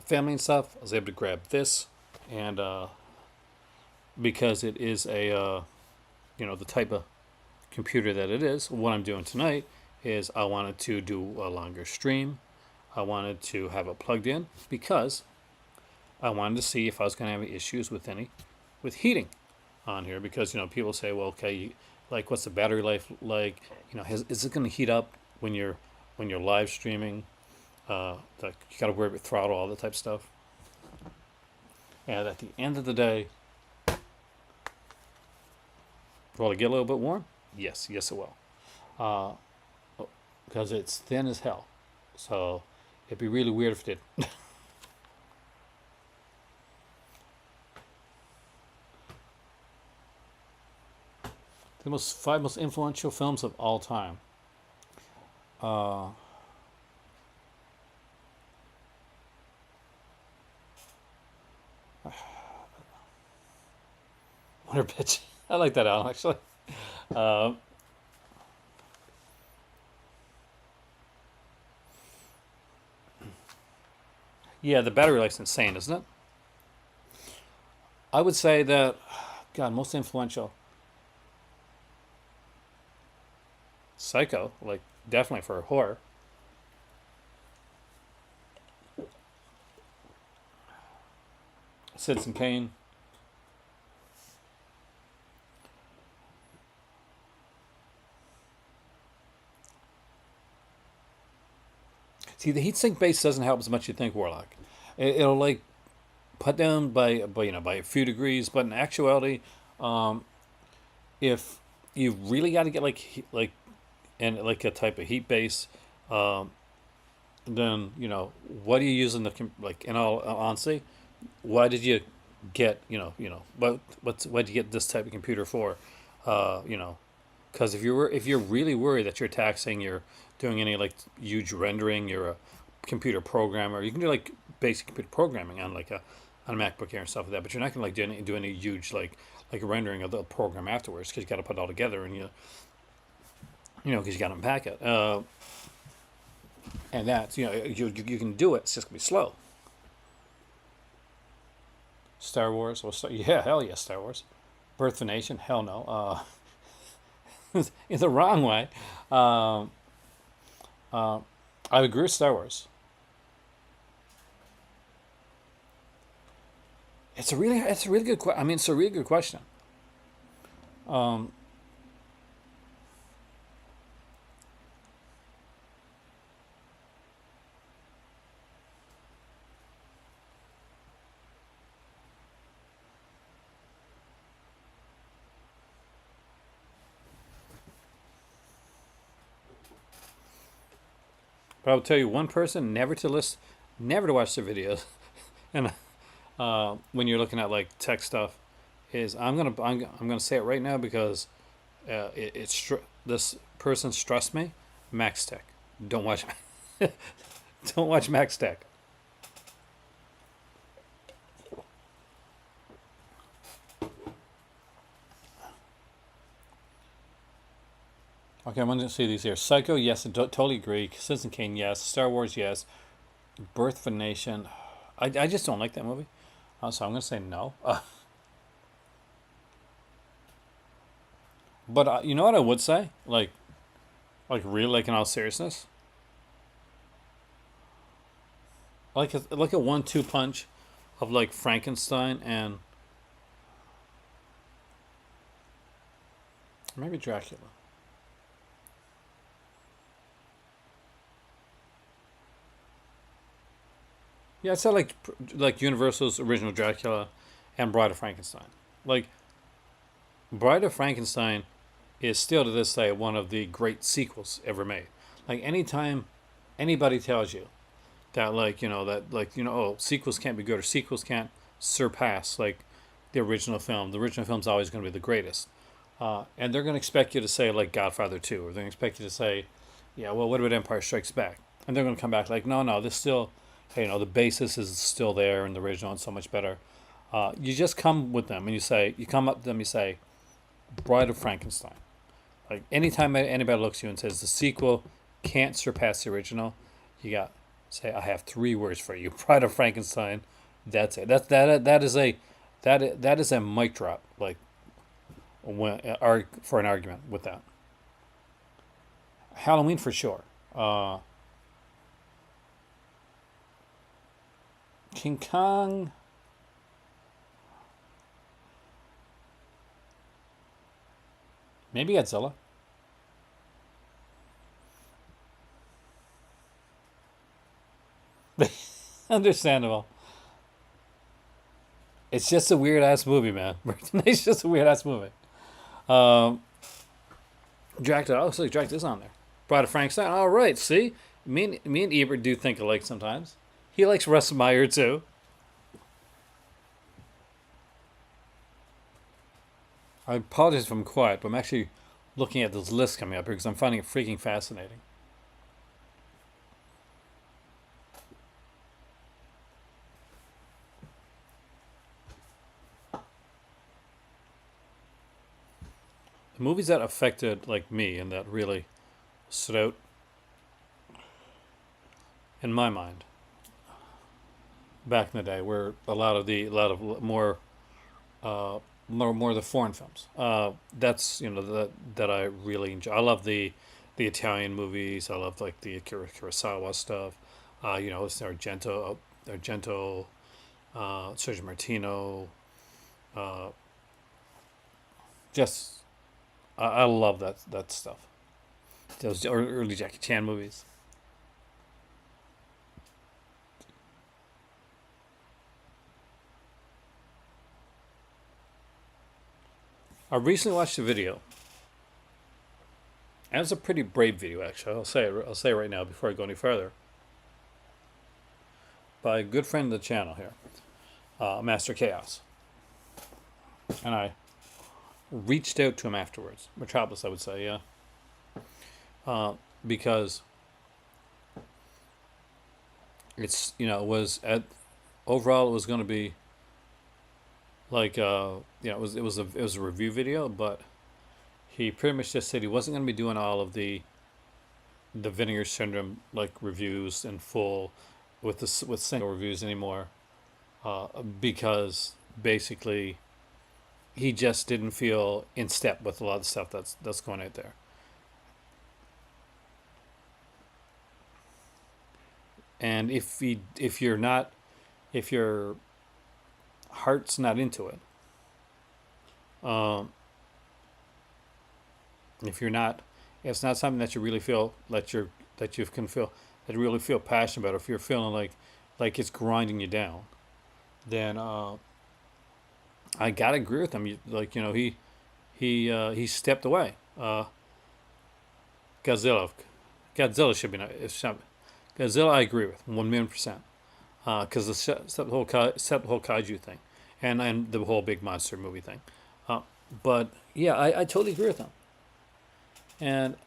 family and stuff, I was able to grab this, and because it is a the type of computer that it is. What I'm doing tonight is I wanted to do a longer stream. I wanted to have it plugged in because I wanted to see if I was going to have issues with heating on here because people say, well, okay, like what's the battery life like? Is it going to heat up when you're live streaming? Like you got to worry about throttle, all that type of stuff. And at the end of the day, will it get a little bit warm? Yes, yes it will. Uh, because it's thin as hell. So it'd be really weird if it did. The five most influential films of all time. Uh, Wonder Bitch. I like that album actually. Uh, yeah, the battery life's insane, isn't it? I would say that, God, most influential. Psycho, like definitely for horror. Citizen Kane. See, the heatsink base doesn't help as much as you think, Warlock. It'll like put down by a few degrees, but in actuality, um, if you really got to get like and like a type of heat base, um, then what are you using like in all honesty? Why did you get what did you get this type of computer for? Uh, you know, because if you're really worried that you're doing any like huge rendering, you're a computer programmer. You can do like basic computer programming on like a MacBook Air and stuff like that. But you're not gonna like do any huge like rendering of the program afterwards, because you got to put it all together, and because you got to unpack it. And that's you can do it. It's just gonna be slow. Star Wars, yeah, hell yeah, Star Wars. Birth of a Nation, hell no. In the wrong way. I agree with Star Wars. It's a really good question. I mean, it's a really good question. Um, but I will tell you one person never to never to watch their videos, and when you're looking at like tech stuff, is I'm gonna say it right now because this person stressed me. Max Tech. Don't watch. Don't watch Max Tech. Okay, I'm going to see these here. Psycho, yes, I totally agree. Citizen Kane, yes. Star Wars, yes. Birth of a Nation, I just don't like that movie. So I'm going to say no. But you know what I would say? Like really, like in all seriousness? Like a 1-2 punch of like Frankenstein and maybe Dracula. Yeah, I'd say like Universal's original Dracula and Bride of Frankenstein. Like Bride of Frankenstein is still to this day one of the great sequels ever made. Like anytime anybody tells you that oh, sequels can't be good or sequels can't surpass like the original film. The original film's always going to be the greatest, and they're going to expect you to say like Godfather 2, or they're going to expect you to say, yeah, well, what about Empire Strikes Back? And they're going to come back like, no, this still, hey, the basis is still there in the original and so much better. You just come with them and you come up to them, you say, Bride of Frankenstein. Like anytime anybody looks at you and says the sequel can't surpass the original, you got say I have 3 words for you: Bride of Frankenstein. That's it. That is a mic drop. Like for an argument with that. Halloween for sure. King Kong. Maybe Godzilla. Understandable. It's just a weird ass movie, man. It's just a weird ass movie. Um, Dracula. Oh, so Dracula's on there. Bride of Frankenstein. All right. See, me and Ebert do think alike sometimes. He likes Russ Meyer too. I apologize if I'm quiet, but I'm actually looking at this list coming up here because I'm finding it freaking fascinating. The movies that affected like me and that really stood out in my mind back in the day were a lot of more of the foreign films. That's that I really enjoy. I love the Italian movies. I love like the Kurosawa stuff. It's Argento, Sergio Martino. Uh, just I love that stuff. Those early Jackie Chan movies. I recently watched a video, and it's a pretty brave video actually. I'll say it right now before I go any further. By a good friend of the channel here, Master Chaos, and I reached out to him afterwards. Metropolis, I would say, yeah, because it's it was at overall it was going to be like it was a review video, but he pretty much just said he wasn't going to be doing all of the vinegar syndrome like reviews in full with single reviews anymore, because basically he just didn't feel in step with a lot of stuff that's going out there. And if you're not, if your heart's not into it, um, if you're not, if it's not something that you really feel that you can feel that you really feel passionate about, or if you're feeling like it's grinding you down, then I gotta agree with him. He stepped away. Godzilla, Godzilla should be not. Godzilla, I agree with 1,000,000%. Because the whole kaiju thing, and the whole big monster movie thing. Uh, but yeah, I totally agree with him. And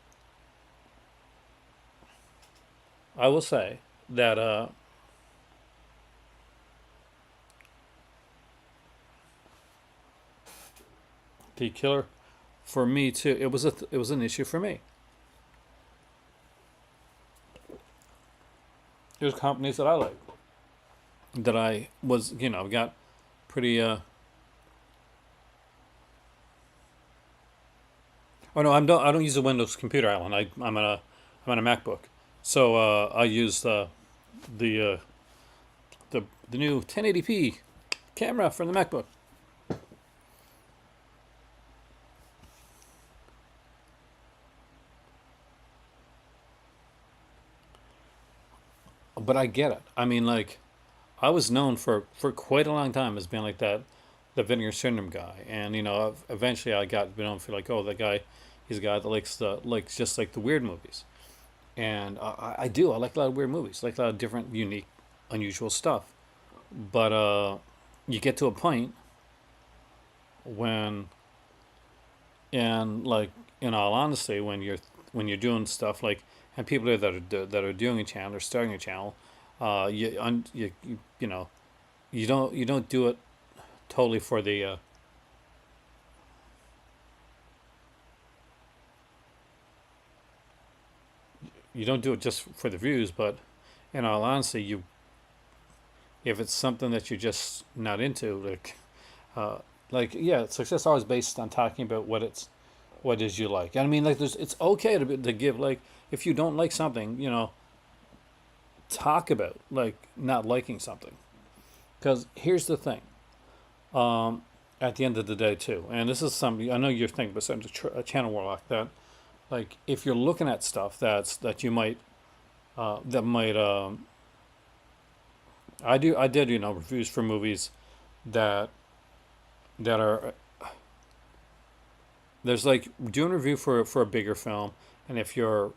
I will say that the killer, for me too, it was an issue for me. There's companies that I like, that I was got pretty. Oh no, I don't use a Windows computer, Alan. I'm on a MacBook, so I use the uh, the new 1080p camera from the MacBook. But I get it. I mean, like, I was known for quite a long time as being like that, the vinegar syndrome guy, and eventually I got known for like, oh, that guy, he's a guy that likes just like the weird movies, and I do. I like a lot of weird movies, like a lot of different, unique, unusual stuff. But you get to a point when, and like in all honesty, when you're doing stuff like, and people that are doing a channel or starting a channel, you know you don't do it totally for the you don't do it just for the views, but in all honesty, you if it's something that you're just not into, uh, yeah, success is always based on talking about what is you like. And I mean, like, it's okay to give, like, if you don't like something, talk about like not liking something. Because here's the thing. Um, at the end of the day, too, and this is something I know you're thinking, but some a channel warlock that, like, if you're looking at stuff that you might that might I did reviews for movies that are there's like doing a review for a bigger film, and if you're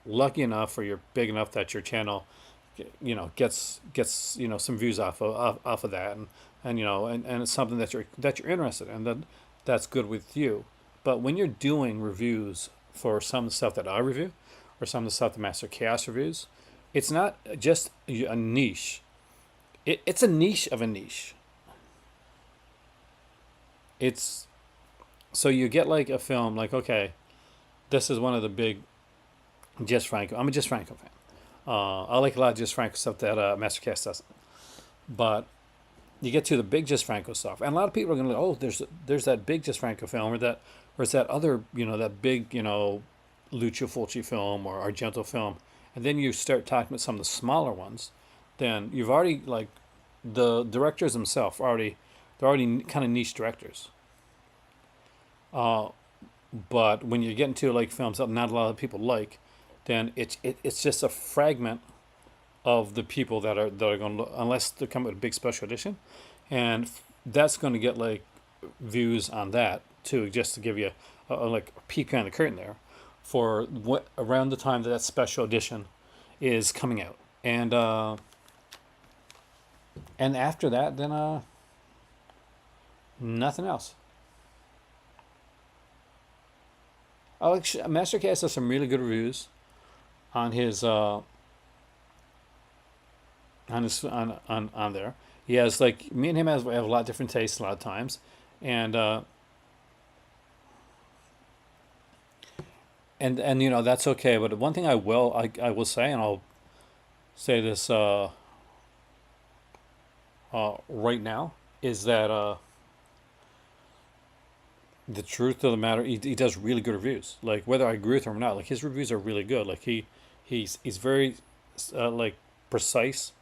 lucky enough or you're big enough that your channel gets some views off of that, and it's something that you're interested in, that's good with you. But when you're doing reviews for some of the stuff that I review, or some of the stuff that Master Chaos reviews, it's not just a niche. It's a niche of a niche. It's so you get like a film like, okay, this is one of the big Jess Franco. I'm a Jess Franco fan. I like a lot of Jess Franco stuff that Master Chaos doesn't. But you get to the big Jess Franco stuff, and a lot of people are going to go, oh, there's that big Jess Franco film, or it's that other, that big, Lucio Fulci film or Argento film, and then you start talking about some of the smaller ones, then you've already, like, the directors themselves they're already kind of niche directors. Uh, but when you get into like films that not a lot of people like, then it's just a fragment of the people that are going to, unless they come with a big special edition, and that's going to get like views on that too, just to give you like a peek behind the curtain there for what around the time that special edition is coming out, and after that, then nothing else. Master Cast has some really good reviews on his on his on there. He has like me and him have a lot of different tastes a lot of times, and and that's okay. But one thing I will say, and I'll say this right now, is that the truth of the matter, he does really good reviews. Like whether I agree with him or not, like his reviews are really good. Like he's very like precise,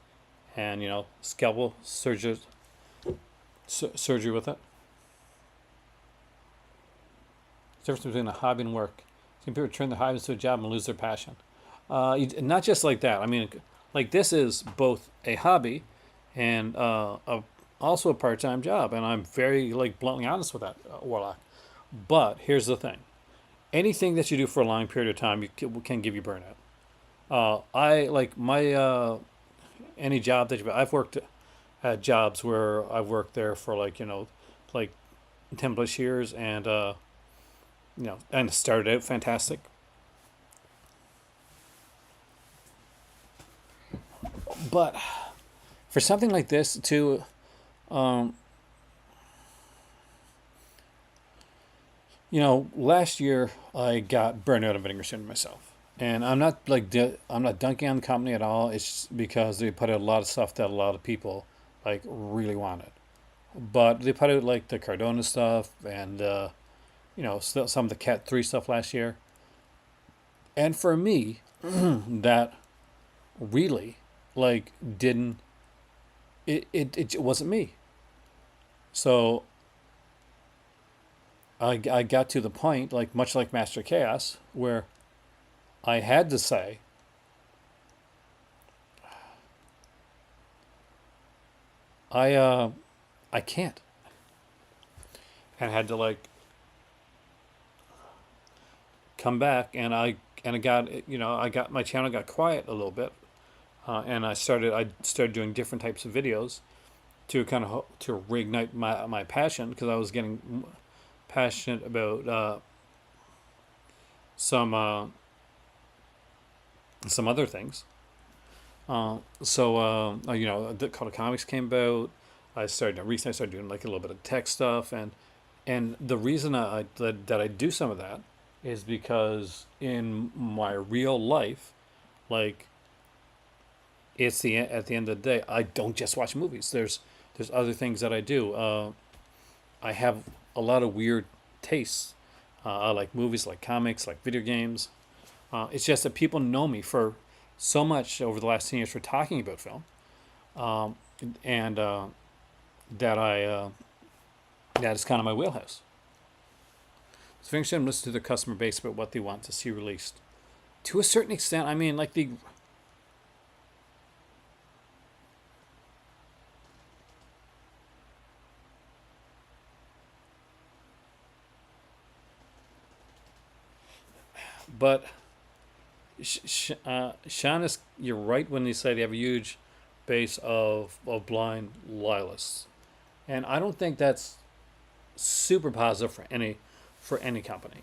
and scalpel surgery with it. The difference between a hobby and work. Some people turn their hobbies to a job and lose their passion. Not just like that. I mean, like this is both a hobby and also a part-time job, and I'm very like bluntly honest with that, Warlock. But here's the thing: anything that you do for a long period of time can give you burnout. I like my any job that I've worked at jobs where I've worked there for like 10 plus years, and and it started out fantastic. But for something like this, too, um, last year I got burnout and vinegar syndrome myself, and I'm not dunking on the company at all. It's just because they put out a lot of stuff that a lot of people like really wanted, but they put out like the Cardona stuff and some of the Cat 3 stuff last year, and for me, that really like didn't it wasn't me. So I got to the point, like much like Master Chaos, where I had to say, I I can't, and I had to like come back, and I got I got my channel got quiet a little bit, and I started doing different types of videos to kind of to reignite my passion, because I was getting passionate about some some other things. The Call of Comics came about. I started doing like a little bit of tech stuff, and the reason that I do some of that is because in my real life, like at the end of the day, I don't just watch movies. There's other things that I do. I have a lot of weird tastes. I like movies, like comics, like video games. It's just that people know me for so much over the last 10 years for talking about film, um, and that that is kind of my wheelhouse. So I am listening to the customer base about what they want to see released. To a certain extent, I mean, like the but Sean is you're right when you say they have a huge base of blind loyalists, and I don't think that's super positive for any company.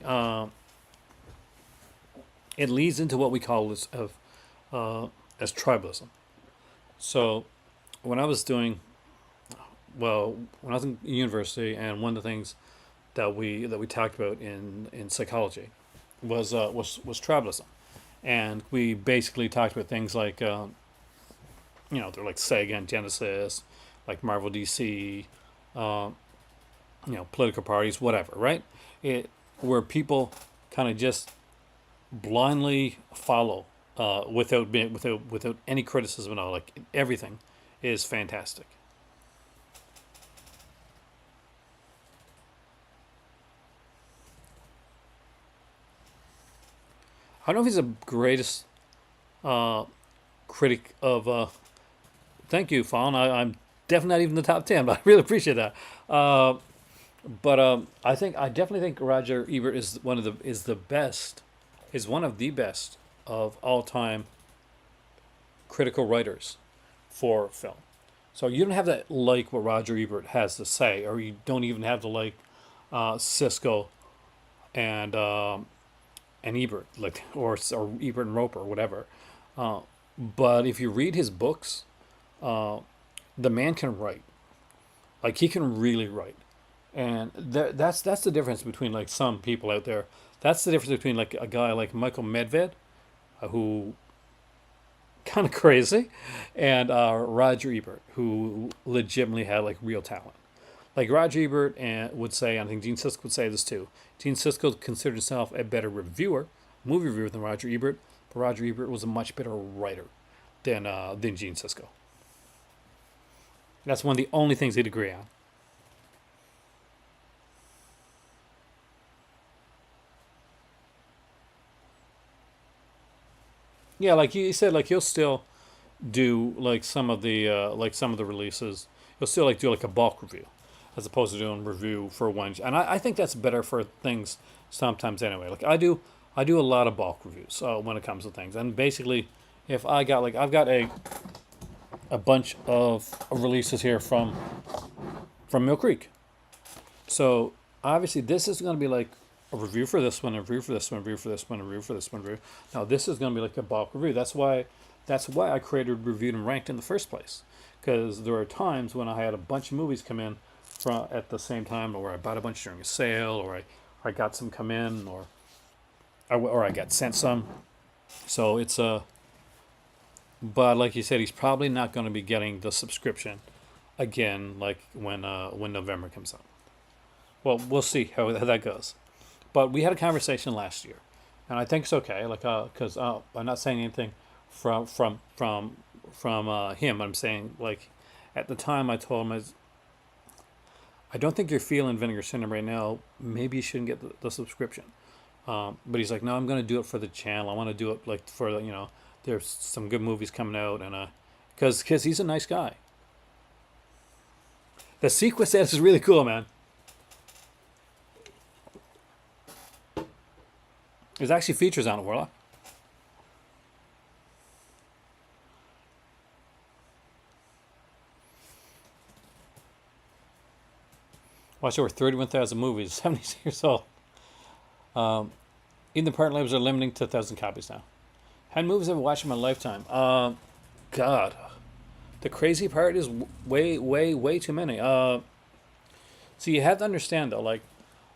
It leads into what we call this of as tribalism. So when I was doing when I was in university, and one of the things that we talked about in psychology was tribalism, and we basically talked about things like they're like Sega and Genesis, like Marvel, DC, uh, political parties, whatever, right? It where people kind of just blindly follow without any criticism at all. Like everything is fantastic. I don't know if he's the greatest uh, critic of. Thank you, Fawn. I'm definitely not even in the top 10, but I really appreciate that. But I definitely think Roger Ebert is the best, is one of the best of all time critical writers for film. So you don't have to like what Roger Ebert has to say, or you don't even have to like Cisco and Ebert, or Ebert and Roper, or whatever. Uh, but if you read his books, The man can write. Like he can really write, and that's the difference between like some people out there. That's the difference between like a guy like Michael Medved, who kind of crazy, and Roger Ebert, who legitimately had like real talent. Like Roger Ebert and would say, and I think Gene Siskel would say this too. Gene Siskel considered himself a better reviewer, movie reviewer than Roger Ebert, but Roger Ebert was a much better writer than Gene Siskel. That's one of the only things they'd agree on. Yeah, like he said, like he'll still do like some of the releases. He'll still like do like a bulk review, as opposed to doing review for one. And I think that's better for things sometimes anyway. Like I do a lot of bulk reviews when it comes to things. And basically, if I got like I've got a bunch of releases here from Mill Creek. So obviously this is going to be like a review for this one, a review for this one, a review for this one, a review for this one, a review. Now this is going to be like a bulk review. That's why I created reviewed and ranked in the first place, because there are times when I had a bunch of movies come in from at the same time, or I bought a bunch during a sale, or I got some come in, or I got sent some. So it's a but like you said, he's probably not going to be getting the subscription again, like when November comes out. Well, we'll see how that goes. But we had a conversation last year, and I think it's okay. Like, because I'm not saying anything from him. I'm saying like, at the time I told him I don't think you're feeling Vinegar Syndrome right now. Maybe you shouldn't get the subscription. But he's like, no, I'm going to do it for the channel. I want to do it like for there's some good movies coming out, and because he's a nice guy. The sequence is really cool, man. There's actually features on it, Warlock. Watched over 31,000 movies, 70 years old. Even the partner labels are limiting to 1,000 copies now. How many movies have I watched in my lifetime? God. The crazy part is way too many. So you have to understand, though, like,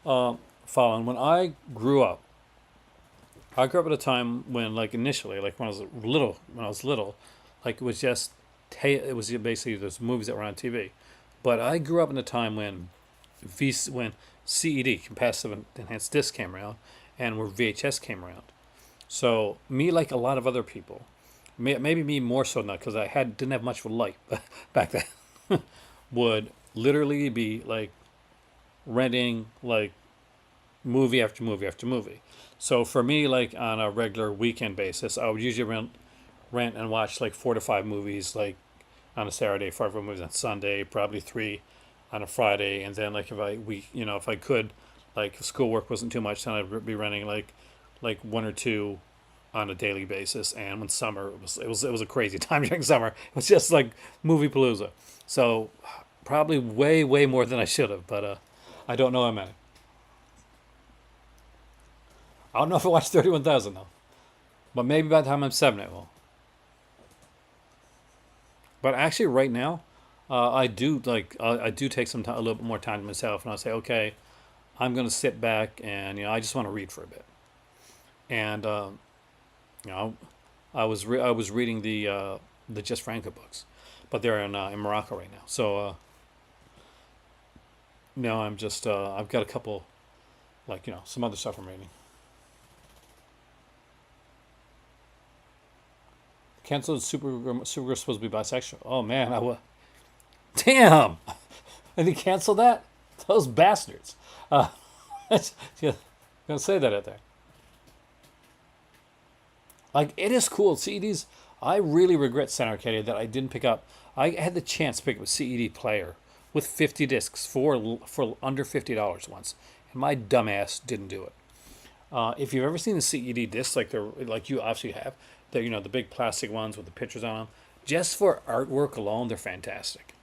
Fallon, when I grew up at a time when, like, initially, like, when I was little, like, it was just, it was basically those movies that were on TV. But I grew up in a time when when CED, capacitive enhanced disc, came around, and where VHS came around. So me, like a lot of other people, maybe me more so now because I didn't have much of a life back then, would literally be like renting like movie after movie after movie. So for me, like on a regular weekend basis, I would usually rent and watch like 4 to 5 movies, like on a Saturday, 4 or 5 movies on Sunday, probably 3 on a Friday, and then like if I could, like if schoolwork wasn't too much, then I'd be renting like 1 or 2 on a daily basis. And when summer, it was a crazy time during summer. It was just like movie palooza. So probably way more than I should have, but I don't know how many. I don't know if I watched 31,000 though, but maybe by the time I'm 7, it will. But actually, right now, I do take a little bit more time to myself, and I'll say, okay, I'm going to sit back and I just want to read for a bit. And you know, I was reading the Jess Franco books, but they're in Morocco right now. So now I'm just I've got a couple, like some other stuff I'm reading. Canceled Supergirl supposed to be bisexual. Oh man, damn, and he canceled that. Those bastards. Yeah, gonna say that out there. Like it is cool. CEDs. I really regret Center Arcadia that I didn't pick up. I had the chance to pick up a CED player with 50 discs for under $50 once, and my dumbass didn't do it. If you've ever seen the CED discs, like you obviously have, the big plastic ones with the pictures on them, just for artwork alone, they're fantastic.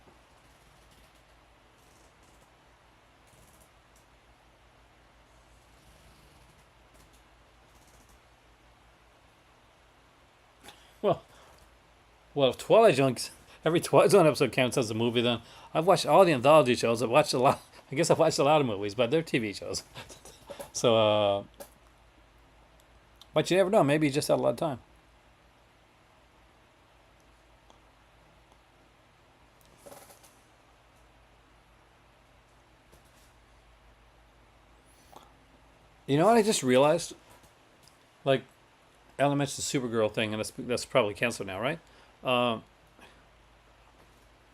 Well, well, if Twilight Zone every twice one episode counts as a movie. Then I've watched all the anthology shows. I've watched a lot. I guess I've watched a lot of movies, but they're TV shows. So, but you never know. Maybe you just had a lot of time. You know what I just realized? Like, Ellen mentioned the Supergirl thing, and that's probably canceled now, right? Um,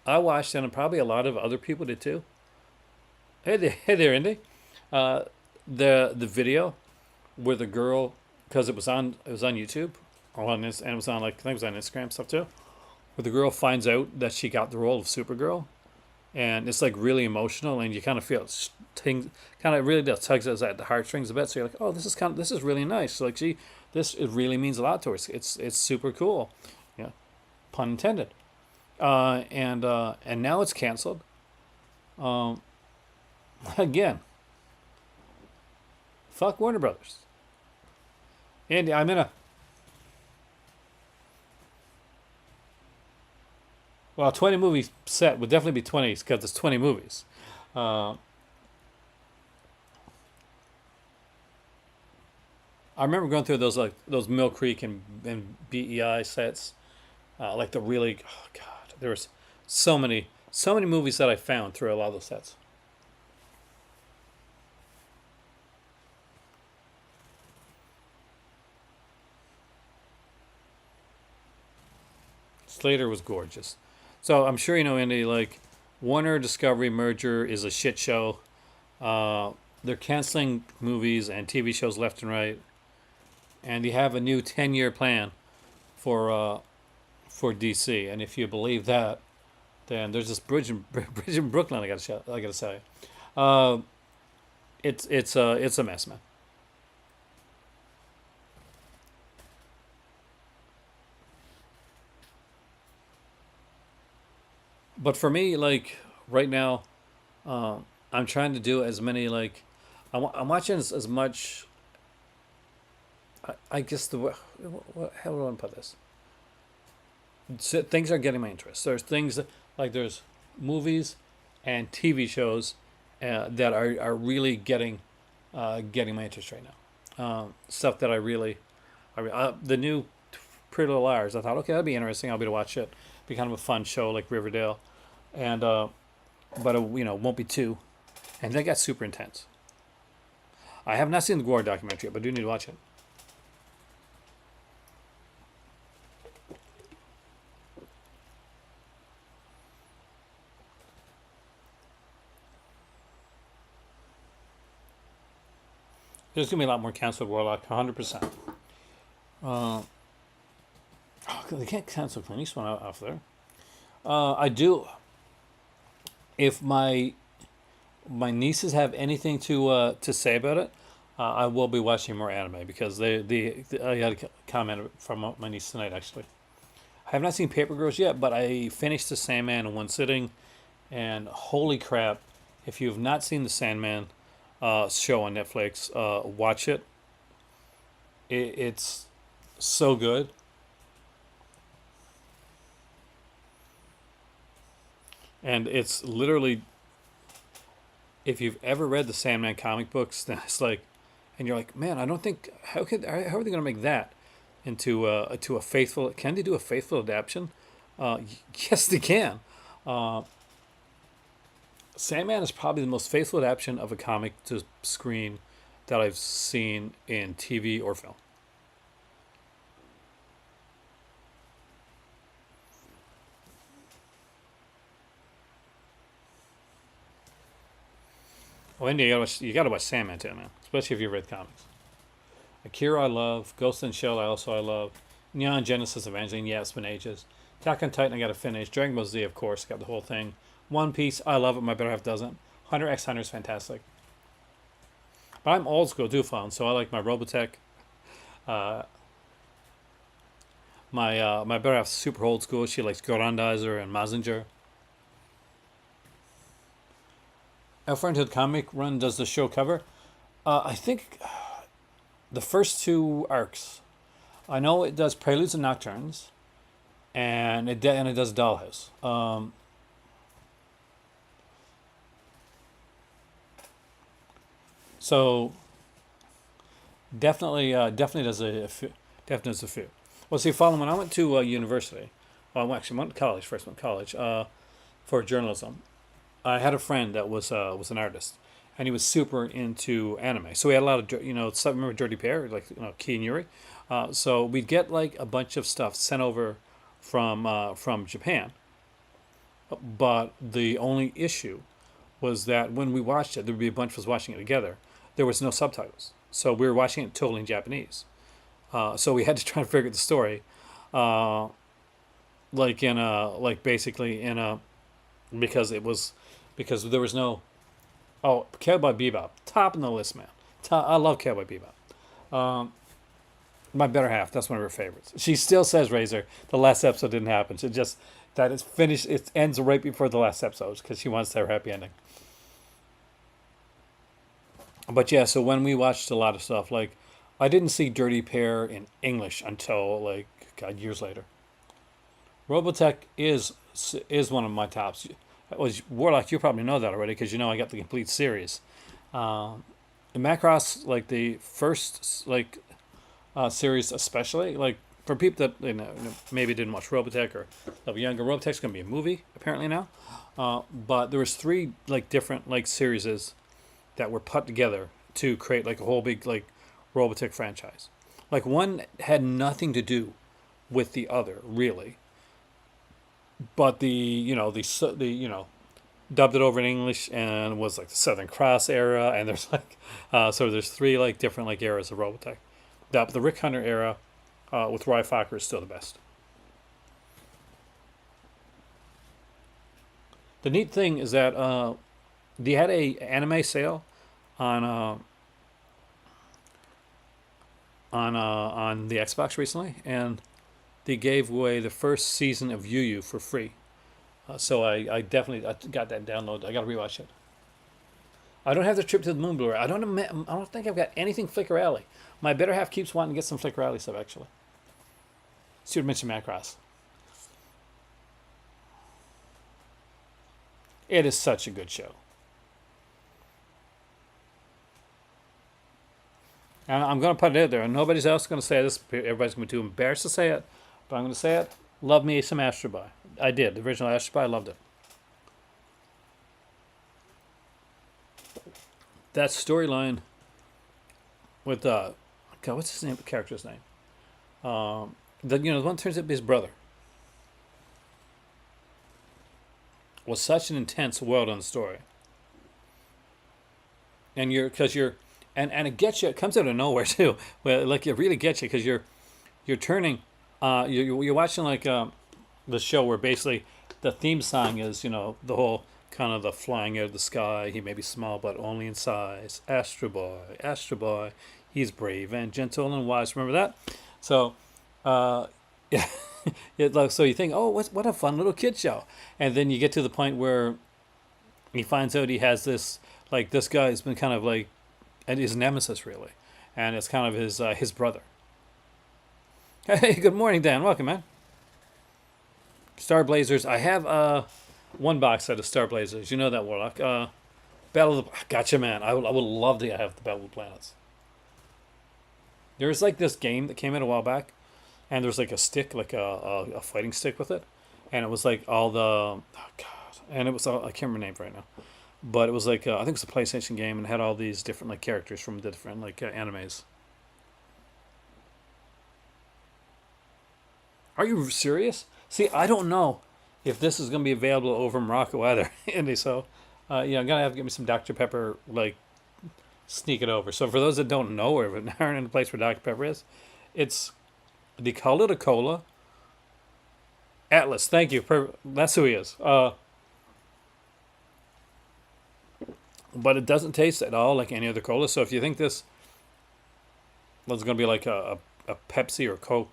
I watched, and probably a lot of other people did too. Hey there, Indy. Uh, the video where the girl, because it was on YouTube, or on this, and it was on like I think it was on Instagram stuff too, where the girl finds out that she got the role of Supergirl, and it's like really emotional, and you kind of feel things kind of really does tugs us at the heartstrings a bit. So you're like, oh, this is really nice. Like this it really means a lot to her. It's super cool, yeah, pun intended. And now it's canceled. Um, again, fuck Warner Brothers. Andy, I'm in a well 20 movie set would definitely be 20 because it's 20 movies. Uh, I remember going through those like those Mill Creek and BEI sets, like the really oh god, there was so many movies that I found through a lot of those sets. Slater was gorgeous. So I'm sure you know, Andy, like Warner Discovery merger is a shit show. They're canceling movies and TV shows left and right, and they have a new 10-year plan for DC. And if you believe that, then there's this bridge in Brooklyn. I gotta say, uh, it's a mess, man. But for me, like right now, I'm trying to do as many like I'm watching as much. I guess how do I want to put this? Things are getting my interest. There's things like there's movies and TV shows that are really getting my interest right now. Stuff that the new Pretty Little Liars. I thought, okay, that'd be interesting. I'll be to watch it. Be kind of a fun show like Riverdale, and but won't be too. And that got super intense. I have not seen the Gore documentary yet, but I do need to watch it. There's gonna be a lot more canceled Warlock, 100%. Uh, they can't cancel Clint Eastwood off there. I do. If my nieces have anything to say about it, I will be watching more anime because I had a comment from my niece tonight actually. I have not seen Paper Girls yet, but I finished the Sandman in one sitting, and holy crap! If you have not seen the Sandman show on Netflix, watch it. It's so good. And it's literally, if you've ever read the Sandman comic books, then it's like, and you're like, man, I don't think how are they going to make that into a faithful? Can they do a faithful adaptation? Yes, they can. Uh, Sandman is probably the most faithful adaptation of a comic to screen that I've seen in TV or film. Oh, India, you gotta watch Sandman too, man. Especially if you've read comics. Akira, I love. Ghost in the Shell, I love. Neon Genesis Evangelion, yeah, it's been ages. Attack on Titan, I gotta finish. Dragon Ball Z, of course, got the whole thing. One Piece, I love it. My better half doesn't. Hunter x Hunter is fantastic. But I'm old school too, fun. So I like my Robotech. Uh, my better half's super old school. She likes Gorandizer and Mazinger. Our friend who comic run does the show cover. I think the first two arcs. I know it does Preludes and Nocturnes, and it does Dollhouse. So definitely does a few, definitely does a few. Well, see, following when I went to university, well, I actually went to college first. Went to college for journalism. I had a friend that was an artist, and he was super into anime. So we had a lot of remember Dirty Pair, like Key and Yuri. So we'd get like a bunch of stuff sent over from Japan. But the only issue was that when we watched it, there would be a bunch of us watching it together. There was no subtitles, so we were watching it totally in Japanese. So we had to try to figure out the story, uh, basically in a because it was because there was no Cowboy Bebop top on the list, man. I love Cowboy Bebop. My better half, that's one of her favorites. She still says, Razor, the last episode didn't happen. She just that it's finished. It ends right before the last episode because she wants to have a happy ending. But yeah, so when we watched a lot of stuff, like I didn't see Dirty Pair in English until like God years later. Robotech is one of my tops. Was Warlock? You probably know that already because you know I got the complete series. The Macross, like the first series, especially like for people that maybe didn't watch Robotech or that were younger. Robotech's gonna be a movie apparently now, but there was three like different like series that were put together to create like a whole big like Robotech franchise. Like one had nothing to do with the other really, but the dubbed it over in English and was like the Southern Cross era, and there's like so there's three like different like eras of Robotech. The Rick Hunter era with Roy Fokker is still the best. The neat thing is that they had a anime sale on on the Xbox recently, and they gave away the first season of Yu Yu for free. So I definitely got that download. I got to rewatch it. I don't have the Trip to the Moon Blu-ray. I don't think I've got anything Flickr Alley. My better half keeps wanting to get some Flickr Alley stuff actually. So you mentioned Macross. It is such a good show. And I'm going to put it out there, and nobody's else going to say this. Everybody's going to be too embarrassed to say it, but I'm going to say it. Love me some Astro Boy. I did. The original Astro Boy, I loved it. That storyline with God, what's his name? Character's name? The one turns out to be his brother. Was such an intense, well done story. And and it gets you. It comes out of nowhere too. Well, like it really gets you because you're turning. You're watching like the show where basically the theme song is the whole kind of the flying out of the sky. He may be small but only in size. Astro Boy, he's brave and gentle and wise. Remember that? So, yeah, so you think, oh, what a fun little kid show, and then you get to the point where he finds out he has this guy has been kind of like and his nemesis really, and it's kind of his brother. Hey, good morning, Dan. Welcome, man. Star Blazers. I have one box set of Star Blazers. You know that, Warlock. Battle of the... Gotcha, man. I would love to have the Battle of the Planets. There's like this game that came out a while back, and there's like a stick, like a fighting stick with it, and it was like all the... Oh, God. And it was... I can't remember the name right now. But it was like... I think it was a PlayStation game, and had all these different like characters from the different like animes. Are you serious? See, I don't know if this is going to be available over in Morocco either, Andy. So, I'm going to have to get me some Dr. Pepper, like, sneak it over. So, for those that don't know or aren't in the place where Dr. Pepper is, they call it a cola. Atlas, thank you. That's who he is. But it doesn't taste at all like any other cola. So, if you think this was going to be like a Pepsi or Coke,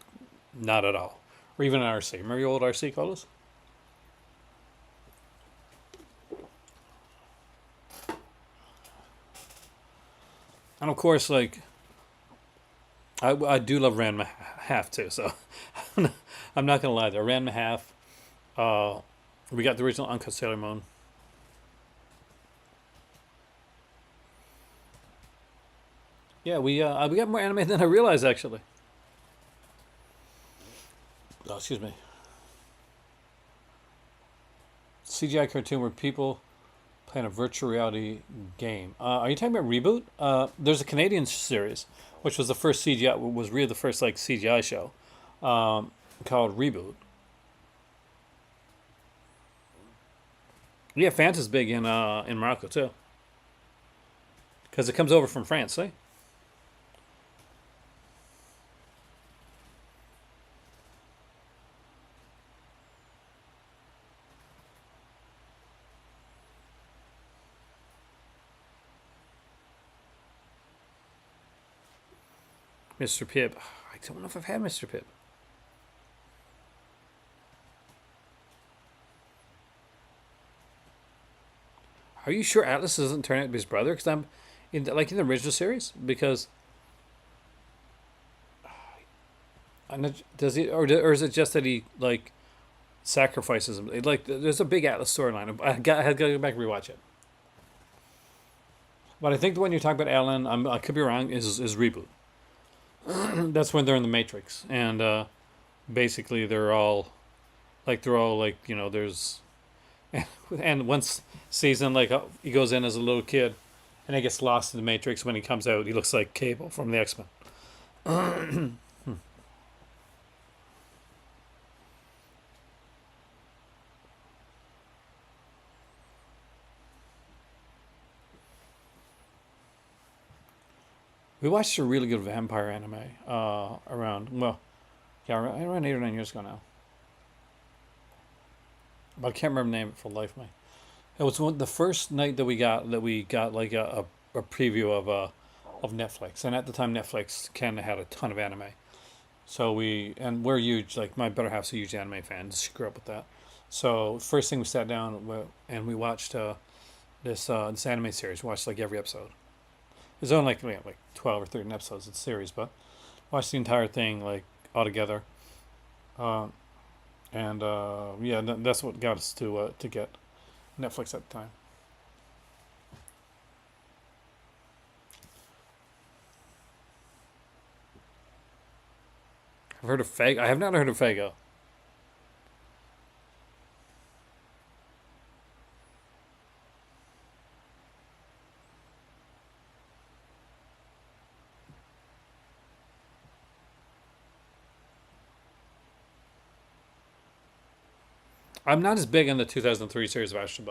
not at all. Or even an RC. Remember your old RC colas? And of course, like, I do love Ranma half too. So I'm not gonna lie there. Ranma half. Uh, we got the original Uncut Sailor Moon. Yeah, we got more anime than I realized actually. Oh, excuse me. CGI cartoon where people playing a virtual reality game. Are you talking about Reboot? There's a Canadian series, which was the first CGI, was really the first like CGI show, called Reboot. Yeah, Fanta's big in Morocco too, because it comes over from France. See, Mr. Pip. I don't know if I've had Mr. Pip. Are you sure Atlas doesn't turn out to be his brother? Because I'm in the original series. Because does he or is it just that he like sacrifices him? Like there's a big Atlas storyline. I had to go back and rewatch it. But I think the one you're talking about, Alan, I could be wrong, is Reboot. That's when they're in the Matrix, and basically they're all like there's and once season like he goes in as a little kid, and he gets lost in the Matrix. When he comes out, he looks like Cable from the X-Men. We watched a really good vampire anime around around 8 or 9 years ago now, but I can't remember the name for the life of me. It was the first night that we got like a preview of Netflix, and at the time Netflix kind of had a ton of anime. So we're huge, like my better half's a huge anime fan. Just grew up with that. So first thing we sat down and we watched this anime series. We watched like every episode. There's only like 12 or 13 episodes of the series, but watched the entire thing like all together. Uh, and yeah, that's what got us to get Netflix at the time. I've heard of Fago. I have not heard of Fago. I'm not as big on the 2003 series of Ashton.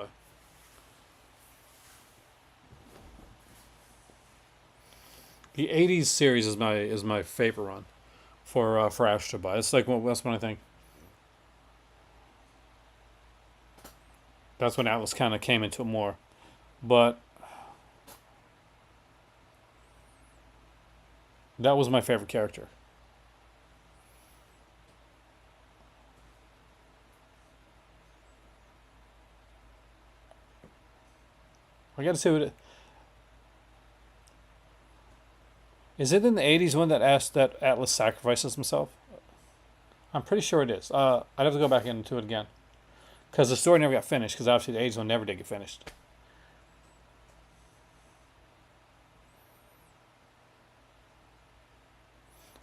The '80s series is my favorite one for Ashton. It's like that's when I think that's when Atlas kind of came into it more. But that was my favorite character. I got to see what is it in the '80s one that asked that Atlas sacrifices himself. I'm pretty sure it is. I'd have to go back into it again because the story never got finished. Because obviously the '80s one never did get finished.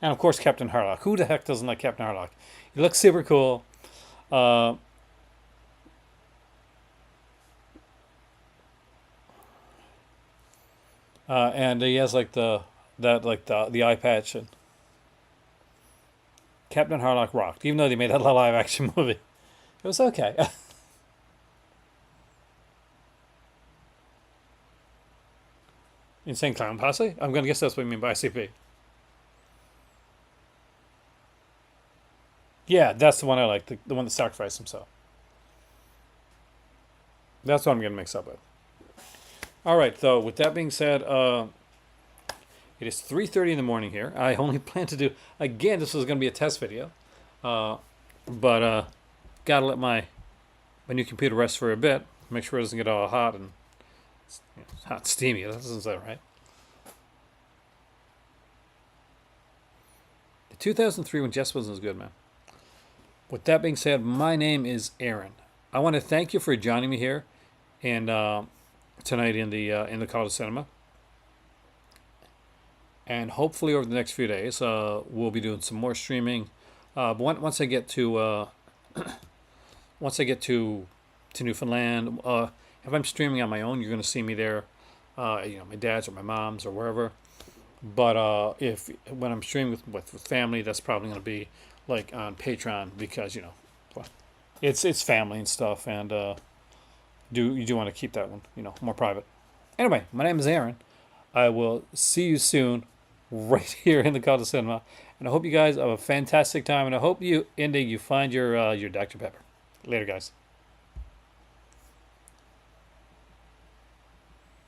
And of course Captain Harlock. Who the heck doesn't like Captain Harlock? He looks super cool. Uh, and he has like the eye patch, and Captain Harlock rocked. Even though they made that live action movie, it was okay. Insane Clown Posse. I'm gonna guess that's what you mean by ICP. Yeah, that's the one I like. The one that sacrificed himself. That's what I'm gonna mix up with. All right. So with that being said, it is 3:30 in the morning here. I only plan to do again. This was going to be a test video, uh, but gotta let my new computer rest for a bit. Make sure it doesn't get all hot and hot and steamy. That doesn't sound right. 2003 when Jess wasn't as good, man. With that being said, my name is Aaron. I want to thank you for joining me here, and tonight in the College Cinema. And hopefully over the next few days, we'll be doing some more streaming. But once I get to Newfoundland, if I'm streaming on my own, you're going to see me there. My dad's or my mom's or wherever. But if when I'm streaming with family, that's probably going to be like on Patreon because it's family and stuff, and you do want to keep that one more private. Anyway, my name is Aaron. I will see you soon, right here in the College Cinema, and I hope you guys have a fantastic time, and I hope you find your Dr. Pepper. Later, guys.